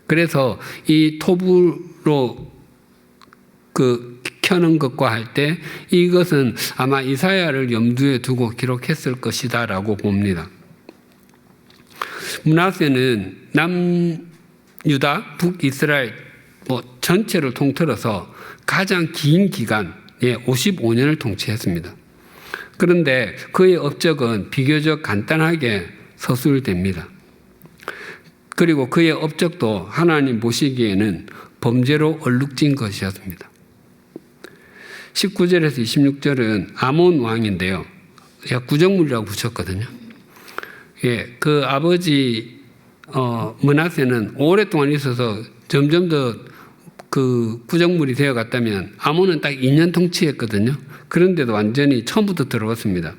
그래서 이 톱으로 그 켜는 것과 할 때 이것은 아마 이사야를 염두에 두고 기록했을 것이다라고 봅니다. 므낫세는 남유다, 북이스라엘 전체를 통틀어서 가장 긴 기간 55년을 통치했습니다. 그런데 그의 업적은 비교적 간단하게 서술됩니다. 그리고 그의 업적도 하나님 보시기에는 범죄로 얼룩진 것이었습니다. 19절에서 26절은 아몬 왕인데요. 제가 구정물이라고 붙였거든요. 예, 그 아버지 므낫세는 오랫동안 있어서 점점 더 그 구정물이 되어 갔다면 아몬은 딱 2년 통치했거든요. 그런데도 완전히 처음부터 들어왔습니다.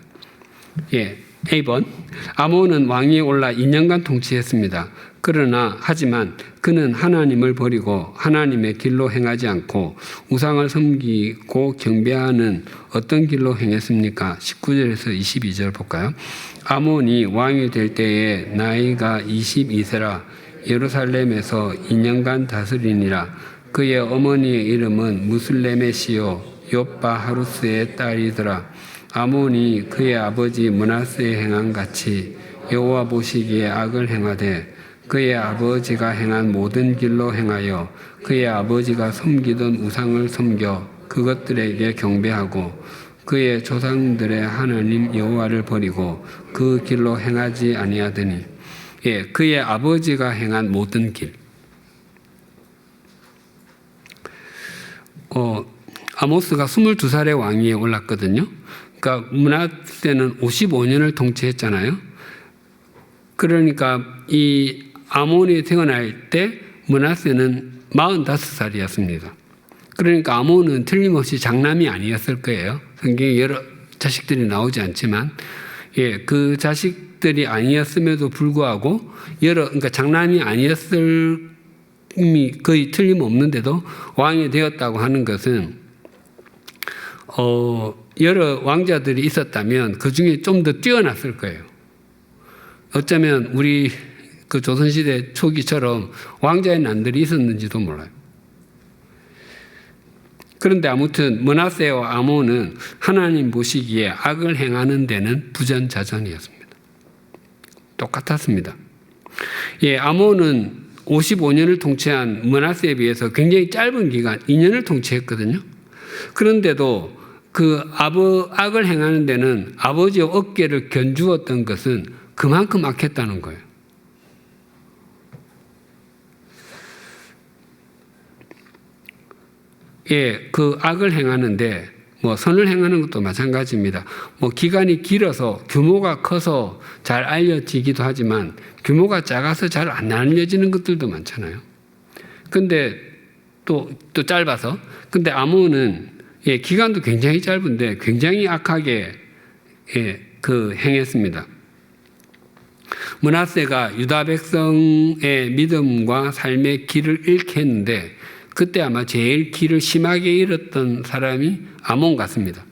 예, A번 아몬은 왕위에 올라 2년간 통치했습니다. 하지만 그는 하나님을 버리고 하나님의 길로 행하지 않고 우상을 섬기고 경배하는 어떤 길로 행했습니까? 19절에서 22절 볼까요? 아몬이 왕이 될 때에 나이가 22세라 예루살렘에서 2년간 다스리니라. 그의 어머니의 이름은 무슬레메시요 욥바 하루스의 딸이더라. 아몬이 그의 아버지 므낫세의 행한 같이 여호와 보시기에 악을 행하되 그의 아버지가 행한 모든 길로 행하여 그의 아버지가 섬기던 우상을 섬겨 그것들에게 경배하고 그의 조상들의 하나님 여호와를 버리고 그 길로 행하지 아니하더니 예, 그의 아버지가 행한 모든 길. 아모스가 22살의 왕위에 올랐거든요. 그러니까 므낫세는 55년을 통치했잖아요. 그러니까 이 아몬이 태어날 때 므낫세는 45살이었습니다. 그러니까 아몬은 틀림없이 장남이 아니었을 거예요. 성경에 자식들이 나오지 않지만, 그 자식들이 아니었음에도 불구하고 그러니까 장남이 아니었을 이 거의 틀림없는데도 왕이 되었다고 하는 것은 여러 왕자들이 있었다면 그 중에 좀 더 뛰어났을 거예요. 어쩌면 우리 그 조선시대 초기처럼 왕자의 난들이 있었는지도 몰라요. 그런데 아무튼 므낫세와 아몬은 하나님 보시기에 악을 행하는 데는 부전자전이었습니다. 똑같았습니다. 아몬은 55년을 통치한 므낫세에 비해서 굉장히 짧은 기간 2년을 통치했거든요. 그런데도 그 악을 행하는 데는 아버지의 어깨를 견주었던 것은 그만큼 악했다는 거예요. 그 악을 행하는데 선을 행하는 것도 마찬가지입니다. 기간이 길어서 규모가 커서 잘 알려지기도 하지만 규모가 작아서 잘 안 알려지는 것들도 많잖아요. 근데 또 짧아서. 근데 아몬은 기간도 굉장히 짧은데 굉장히 악하게 행했습니다. 므낫세가 유다 백성의 믿음과 삶의 길을 잃게 했는데 그때 아마 제일 길을 심하게 잃었던 사람이 아몬 같습니다.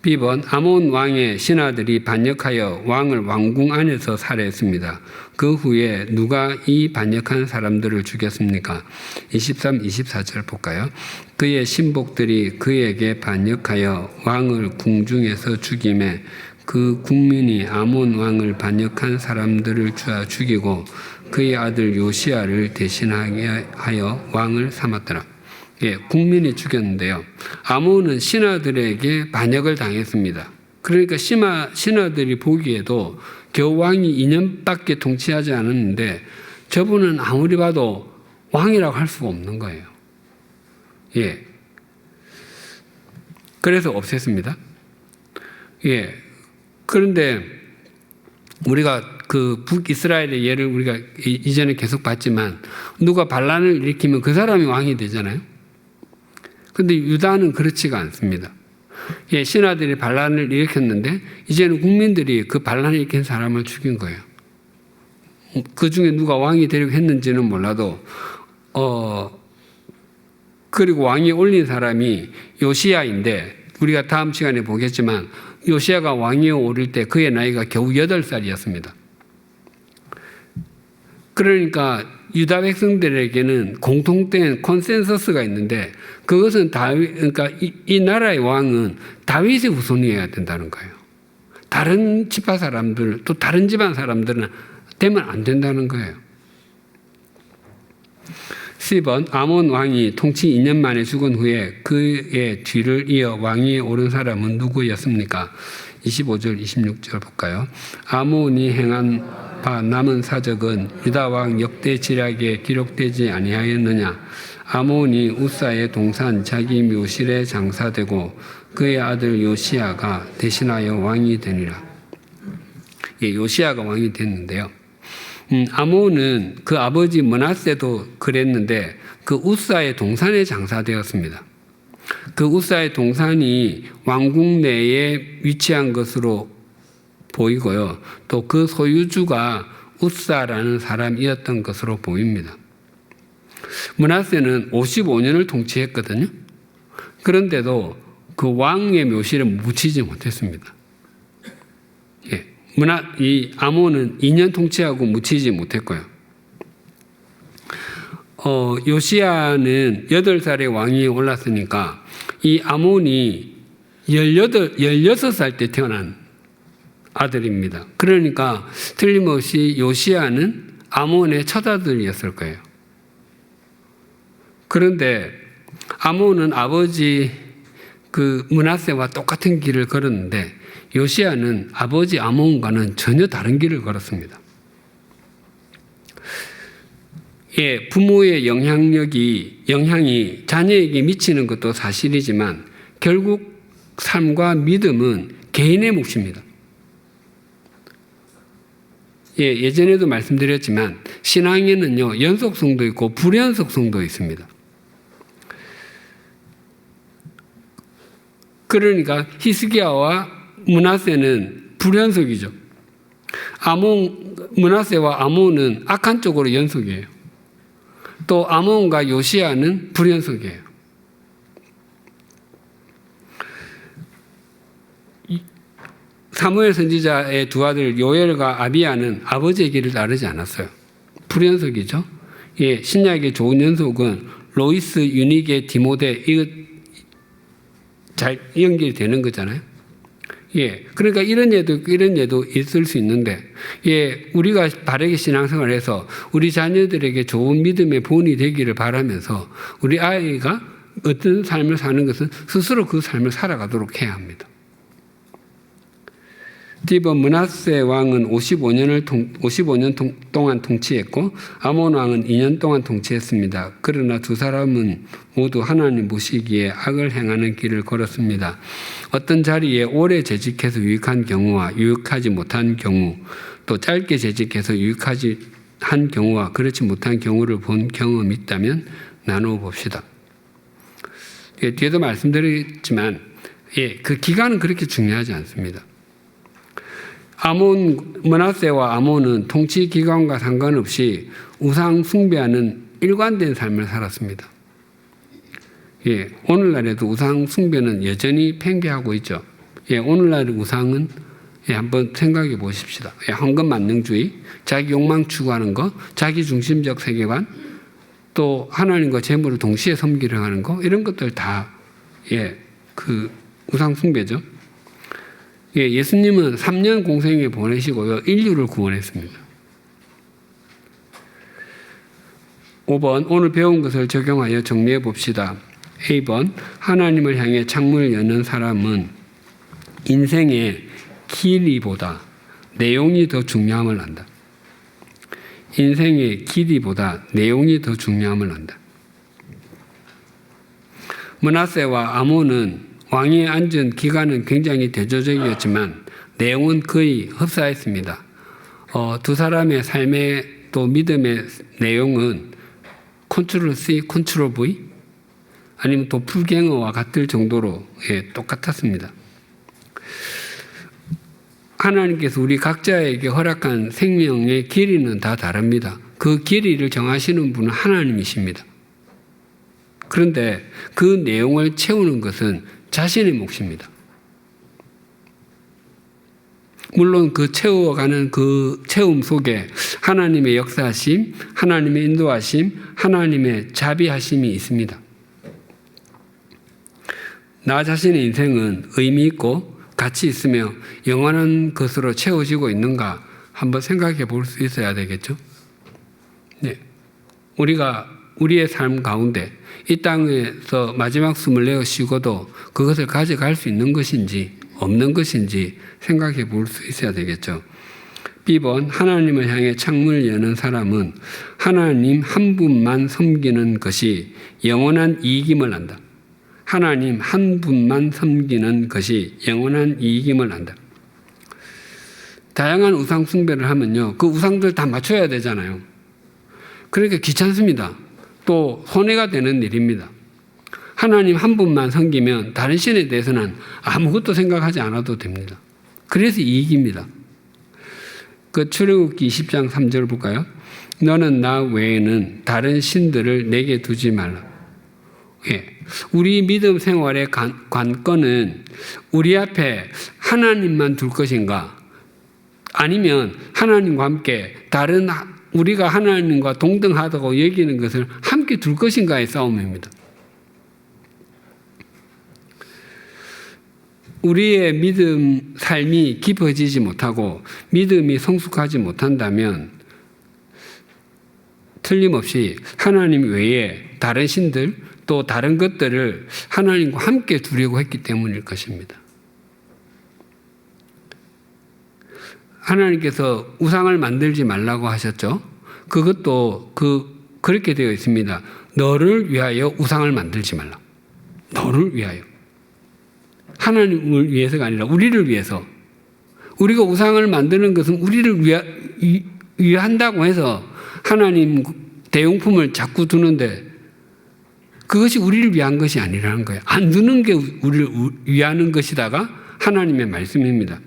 B번 아몬 왕의 신하들이 반역하여 왕을 왕궁 안에서 살해했습니다. 그 후에 누가 이 반역한 사람들을 죽였습니까? 23, 24절 볼까요? 그의 신복들이 그에게 반역하여 왕을 궁중에서 죽이매 그 국민이 아몬 왕을 반역한 사람들을 죽이고 그의 아들 요시야를 대신하게 하여 왕을 삼았더라. 국민이 죽였는데요. 아몬은 신하들에게 반역을 당했습니다. 그러니까 신하들이 보기에도 겨우 왕이 2년밖에 통치하지 않았는데 저분은 아무리 봐도 왕이라고 할 수가 없는 거예요. 그래서 없앴습니다. 그런데 우리가 그 북이스라엘의 예를 우리가 이전에 계속 봤지만 누가 반란을 일으키면 그 사람이 왕이 되잖아요. 근데 유다는 그렇지가 않습니다. 신하들이 반란을 일으켰는데 이제는 국민들이 그 반란을 일으킨 사람을 죽인 거예요. 그 중에 누가 왕이 되려고 했는지는 몰라도 그리고 왕이 올린 사람이 요시야인데 우리가 다음 시간에 보겠지만 요시야가 왕위에 오를 때 그의 나이가 겨우 8살이었습니다. 그러니까 유다 백성들에게는 공통된 컨센서스가 있는데 그것은 그러니까 이 나라의 왕은 다윗의 후손이어야 된다는 거예요. 다른 지파 사람들 또 다른 집안 사람들은 되면 안 된다는 거예요. 10번 아몬 왕이 통치 2년 만에 죽은 후에 그의 뒤를 이어 왕위에 오른 사람은 누구였습니까? 25절 26절 볼까요? 아몬이 행한 바 남은 사적은 유다 왕 역대 지략에 기록되지 아니하였느냐? 아몬이 우사의 동산 자기 묘실에 장사되고 그의 아들 요시야가 대신하여 왕이 되니라. 요시야가 왕이 됐는데요. 아몬은 그 아버지 므낫세도 그랬는데 그 우사의 동산에 장사되었습니다. 그 우사의 동산이 왕궁 내에 위치한 것으로 보이고요. 또 그 소유주가 우사라는 사람이었던 것으로 보입니다. 므낫세는 55년을 통치했거든요. 그런데도 그 왕의 묘실에 묻히지 못했습니다. 이 아몬은 2년 통치하고 묻히지 못했고요. 요시야는 8살에 왕위에 올랐으니까 이 아몬이 16살 때 태어난 아들입니다. 그러니까 틀림없이 요시야는 아몬의 첫아들이었을 거예요. 그런데 아몬은 아버지 그 므낫세와 똑같은 길을 걸었는데 요시야는 아버지 아몬과는 전혀 다른 길을 걸었습니다. 부모의 영향이 자녀에게 미치는 것도 사실이지만 결국 삶과 믿음은 개인의 몫입니다. 예전에도 말씀드렸지만 신앙에는요 연속성도 있고 불연속성도 있습니다. 그러니까 히스기야와 므낫세는 불연속이죠. 므낫세와 아몬은 악한 쪽으로 연속이에요. 또 아몬과 요시야는 불연속이에요. 사무엘 선지자의 두 아들 요엘과 아비야는 아버지의 길을 따르지 않았어요. 불연속이죠. 예, 신약의 좋은 연속은 로이스, 유니게, 디모데 이거 잘 연결이 되는 거잖아요. 예, 그러니까 이런 예도 있을 수 있는데, 예, 우리가 바르게 신앙생활해서 우리 자녀들에게 좋은 믿음의 본이 되기를 바라면서 우리 아이가 어떤 삶을 사는 것은 스스로 그 삶을 살아가도록 해야 합니다. 디본 므낫세 왕은 55년 동안 통치했고 아몬 왕은 2년 동안 통치했습니다. 그러나 두 사람은 모두 하나님 보시기에 악을 행하는 길을 걸었습니다. 어떤 자리에 오래 재직해서 유익한 경우와 유익하지 못한 경우, 또 짧게 재직해서 유익하지 한 경우와 그렇지 못한 경우를 본 경험이 있다면 나누어 봅시다. 예, 뒤에도 말씀드렸지만 그 기간은 그렇게 중요하지 않습니다. 므낫세와 아몬은 통치 기간과 상관없이 우상 숭배하는 일관된 삶을 살았습니다. 예, 오늘날에도 우상 숭배는 여전히 팽배하고 있죠. 예, 오늘날의 우상은 한번 생각해 보십시다. 황금만능주의, 자기 욕망 추구하는 거, 자기 중심적 세계관, 또 하나님과 재물을 동시에 섬기려 하는 거, 이런 것들 다 그 우상 숭배죠. 예수님은 3년 공생에 보내시고요. 인류를 구원했습니다. 5번, 오늘 배운 것을 적용하여 정리해 봅시다. A번, 하나님을 향해 창문을 여는 사람은 인생의 길이보다 내용이 더 중요함을 안다. 인생의 길이보다 내용이 더 중요함을 안다. 므낫세와 아몬은 왕위에 앉은 기간은 굉장히 대조적이었지만 내용은 거의 흡사했습니다. 두 사람의 삶의 또 믿음의 내용은 컨트롤 C, 컨트롤 V 아니면 도플갱어와 같을 정도로 똑같았습니다. 하나님께서 우리 각자에게 허락한 생명의 길이는 다 다릅니다. 그 길이를 정하시는 분은 하나님이십니다. 그런데 그 내용을 채우는 것은 자신의 몫입니다. 물론 그 채워가는 그 채움 속에 하나님의 역사하심, 하나님의 인도하심, 하나님의 자비하심이 있습니다. 나 자신의 인생은 의미 있고 가치 있으며 영원한 것으로 채워지고 있는가 한번 생각해 볼 수 있어야 되겠죠. 네. 우리가 우리의 삶 가운데 이 땅에서 마지막 숨을 내어 쉬고도 그것을 가져갈 수 있는 것인지 없는 것인지 생각해 볼 수 있어야 되겠죠. B번, 하나님을 향해 창문을 여는 사람은 하나님 한 분만 섬기는 것이 영원한 이익임을 안다. 하나님 한 분만 섬기는 것이 영원한 이익임을 안다. 다양한 우상 숭배를 하면요, 그 우상들 다 맞춰야 되잖아요. 그러니까 귀찮습니다. 또 손해가 되는 일입니다. 하나님 한 분만 섬기면 다른 신에 대해서는 아무것도 생각하지 않아도 됩니다. 그래서 이익입니다. 그 출애굽기 20장 3절 볼까요? 너는 나 외에는 다른 신들을 내게 두지 말라. 우리 믿음 생활의 관건은 우리 앞에 하나님만 둘 것인가, 아니면 하나님과 함께 다른 우리가 하나님과 동등하다고 여기는 것을 함께 둘 것인가의 싸움입니다. 우리의 믿음 삶이 깊어지지 못하고 믿음이 성숙하지 못한다면 틀림없이 하나님 외에 다른 신들 또 다른 것들을 하나님과 함께 두려고 했기 때문일 것입니다. 하나님께서 우상을 만들지 말라고 하셨죠. 그것도 그렇게 되어 있습니다. 너를 위하여 우상을 만들지 말라. 너를 위하여. 하나님을 위해서가 아니라 우리를 위해서. 우리가 우상을 만드는 것은 우리를 위한다고 해서 하나님 대용품을 자꾸 두는데 그것이 우리를 위한 것이 아니라는 거예요. 안 두는 게 우리를 위하는 것이다가 하나님의 말씀입니다.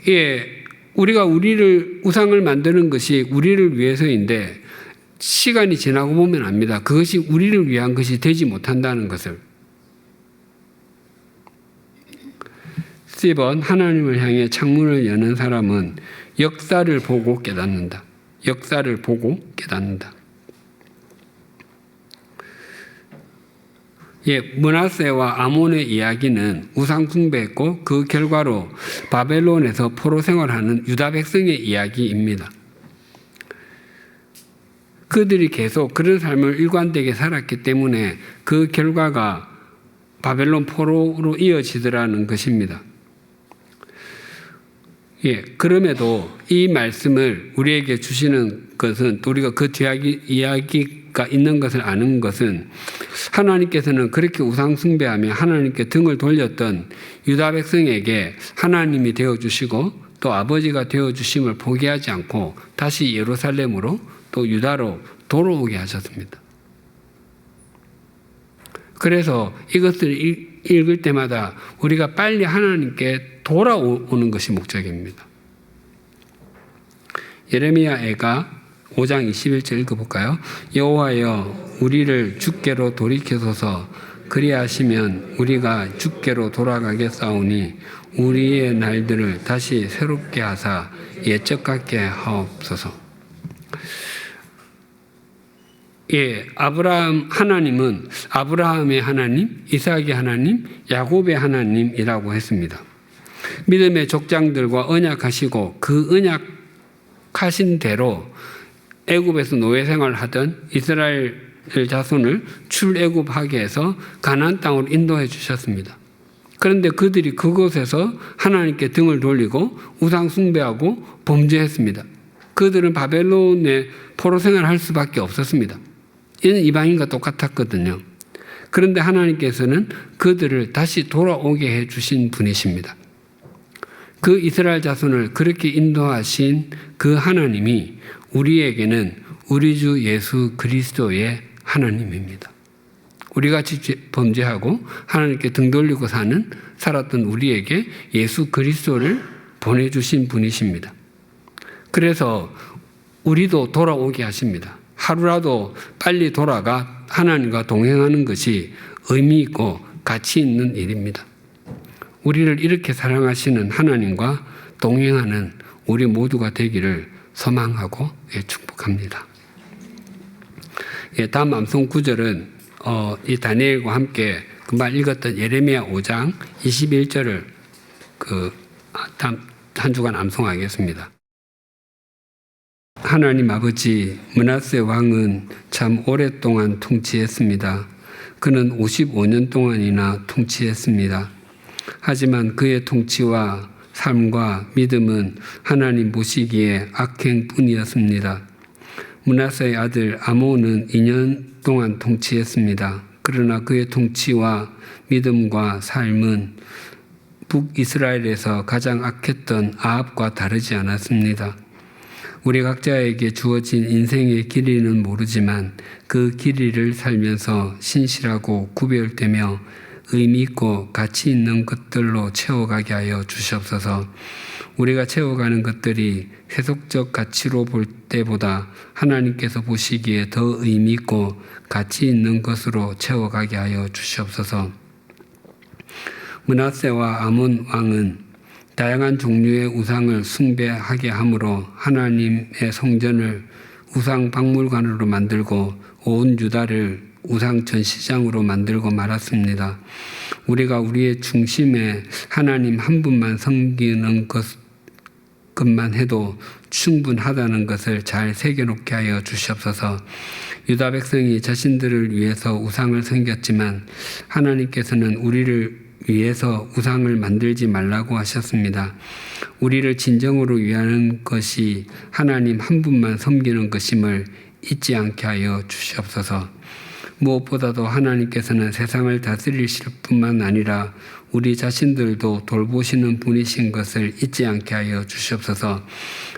예, 우리가 우상을 만드는 것이 우리를 위해서인데 시간이 지나고 보면 압니다. 그것이 우리를 위한 것이 되지 못한다는 것을. 10번 하나님을 향해 창문을 여는 사람은 역사를 보고 깨닫는다. 역사를 보고 깨닫는다. 예, 므낫세와 아몬의 이야기는 우상 숭배했고 그 결과로 바벨론에서 포로 생활하는 유다 백성의 이야기입니다. 그들이 계속 그런 삶을 일관되게 살았기 때문에 그 결과가 바벨론 포로로 이어지더라는 것입니다. 예, 그럼에도 이 말씀을 우리에게 주시는 것은 우리가 그 뒤에 이야기가 있는 것을 아는 것은 하나님께서는 그렇게 우상 숭배하며 하나님께 등을 돌렸던 유다 백성에게 하나님이 되어주시고 또 아버지가 되어주심을 포기하지 않고 다시 예루살렘으로 또 유다로 돌아오게 하셨습니다. 그래서 이것을 읽을 때마다 우리가 빨리 하나님께 돌아오는 것이 목적입니다. 예레미야애가 5장 21절 읽어볼까요? 여호와여 우리를 주께로 돌이켜소서. 그리하시면 우리가 주께로 돌아가겠사오니 우리의 날들을 다시 새롭게 하사 옛적 같게 하옵소서. 예, 하나님은 아브라함의 하나님, 이삭의 하나님, 야곱의 하나님이라고 했습니다. 믿음의 족장들과 언약하시고 그 언약하신 대로 애굽에서 노예 생활을 하던 이스라엘 자손을 출애굽하게 해서 가나안 땅으로 인도해 주셨습니다. 그런데 그들이 그곳에서 하나님께 등을 돌리고 우상 숭배하고 범죄했습니다. 그들은 바벨론에 포로 생활을 할 수밖에 없었습니다. 이는 이방인과 똑같았거든요. 그런데 하나님께서는 그들을 다시 돌아오게 해 주신 분이십니다. 그 이스라엘 자손을 그렇게 인도하신 그 하나님이 우리에게는 우리 주 예수 그리스도의 하나님입니다. 우리가 범죄하고 하나님께 등 돌리고 살았던 우리에게 예수 그리스도를 보내주신 분이십니다. 그래서 우리도 돌아오게 하십니다. 하루라도 빨리 돌아가 하나님과 동행하는 것이 의미 있고 가치 있는 일입니다. 우리를 이렇게 사랑하시는 하나님과 동행하는 우리 모두가 되기를 소망하고 축복합니다. 다음 암송 구절은 이 다니엘과 함께 금방 읽었던 예레미야 5장 21절을 한 주간 암송하겠습니다. 하나님 아버지, 므낫세 왕은 참 오랫동안 통치했습니다. 그는 55년 동안이나 통치했습니다. 하지만 그의 통치와 삶과 믿음은 하나님 보시기에 악행뿐이었습니다. 므낫세의 아들 아몬은 2년 동안 통치했습니다. 그러나 그의 통치와 믿음과 삶은 북이스라엘에서 가장 악했던 아합과 다르지 않았습니다. 우리 각자에게 주어진 인생의 길이는 모르지만 그 길이를 살면서 신실하고 구별되며 의미 있고 가치 있는 것들로 채워가게 하여 주시옵소서. 우리가 채워가는 것들이 세속적 가치로 볼 때보다 하나님께서 보시기에 더 의미 있고 가치 있는 것으로 채워가게 하여 주시옵소서. 므낫세와 아몬 왕은 다양한 종류의 우상을 숭배하게 함으로 하나님의 성전을 우상 박물관으로 만들고 온 유다를 우상 전시장으로 만들고 말았습니다. 우리가 우리의 중심에 하나님 한 분만 섬기는 것만 해도 충분하다는 것을 잘 새겨놓게 하여 주시옵소서. 유다 백성이 자신들을 위해서 우상을 섬겼지만 하나님께서는 우리를 위해서 우상을 만들지 말라고 하셨습니다. 우리를 진정으로 위하는 것이 하나님 한 분만 섬기는 것임을 잊지 않게 하여 주시옵소서. 무엇보다도 하나님께서는 세상을 다스리실 뿐만 아니라 우리 자신들도 돌보시는 분이신 것을 잊지 않게 하여 주시옵소서.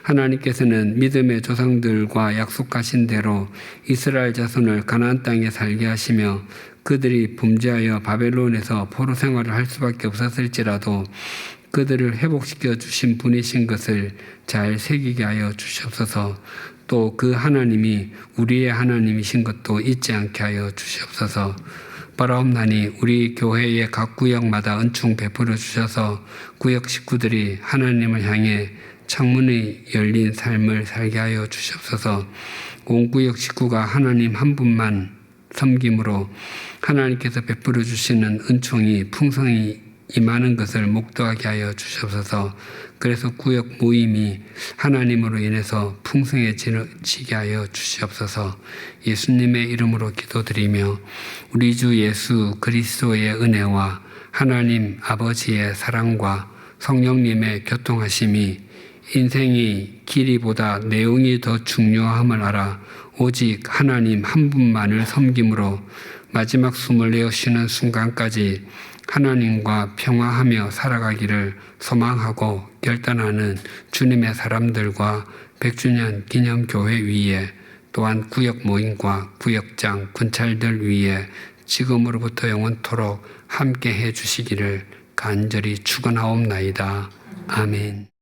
하나님께서는 믿음의 조상들과 약속하신 대로 이스라엘 자손을 가나안 땅에 살게 하시며 그들이 범죄하여 바벨론에서 포로 생활을 할 수밖에 없었을지라도 그들을 회복시켜 주신 분이신 것을 잘 새기게 하여 주시옵소서. 또 그 하나님이 우리의 하나님이신 것도 잊지 않게 하여 주시옵소서. 바라옵나니 우리 교회의 각 구역마다 은총 베풀어 주셔서 구역 식구들이 하나님을 향해 창문이 열린 삶을 살게 하여 주시옵소서. 온 구역 식구가 하나님 한 분만 섬김으로 하나님께서 베풀어 주시는 은총이 풍성히 임하는 것을 목도하게 하여 주시옵소서. 그래서 구역 모임이 하나님으로 인해서 풍성해지게 하여 주시옵소서. 예수님의 이름으로 기도드리며 우리 주 예수 그리스도의 은혜와 하나님 아버지의 사랑과 성령님의 교통하심이 인생의 길이보다 내용이 더 중요함을 알아 오직 하나님 한 분만을 섬김으로 마지막 숨을 내어 쉬는 순간까지 하나님과 평화하며 살아가기를 소망하고 결단하는 주님의 사람들과 100주년 기념교회 위에 또한 구역 모임과 구역장, 군찰들 위에 지금으로부터 영원토록 함께 해 주시기를 간절히 축원하옵나이다. 아멘.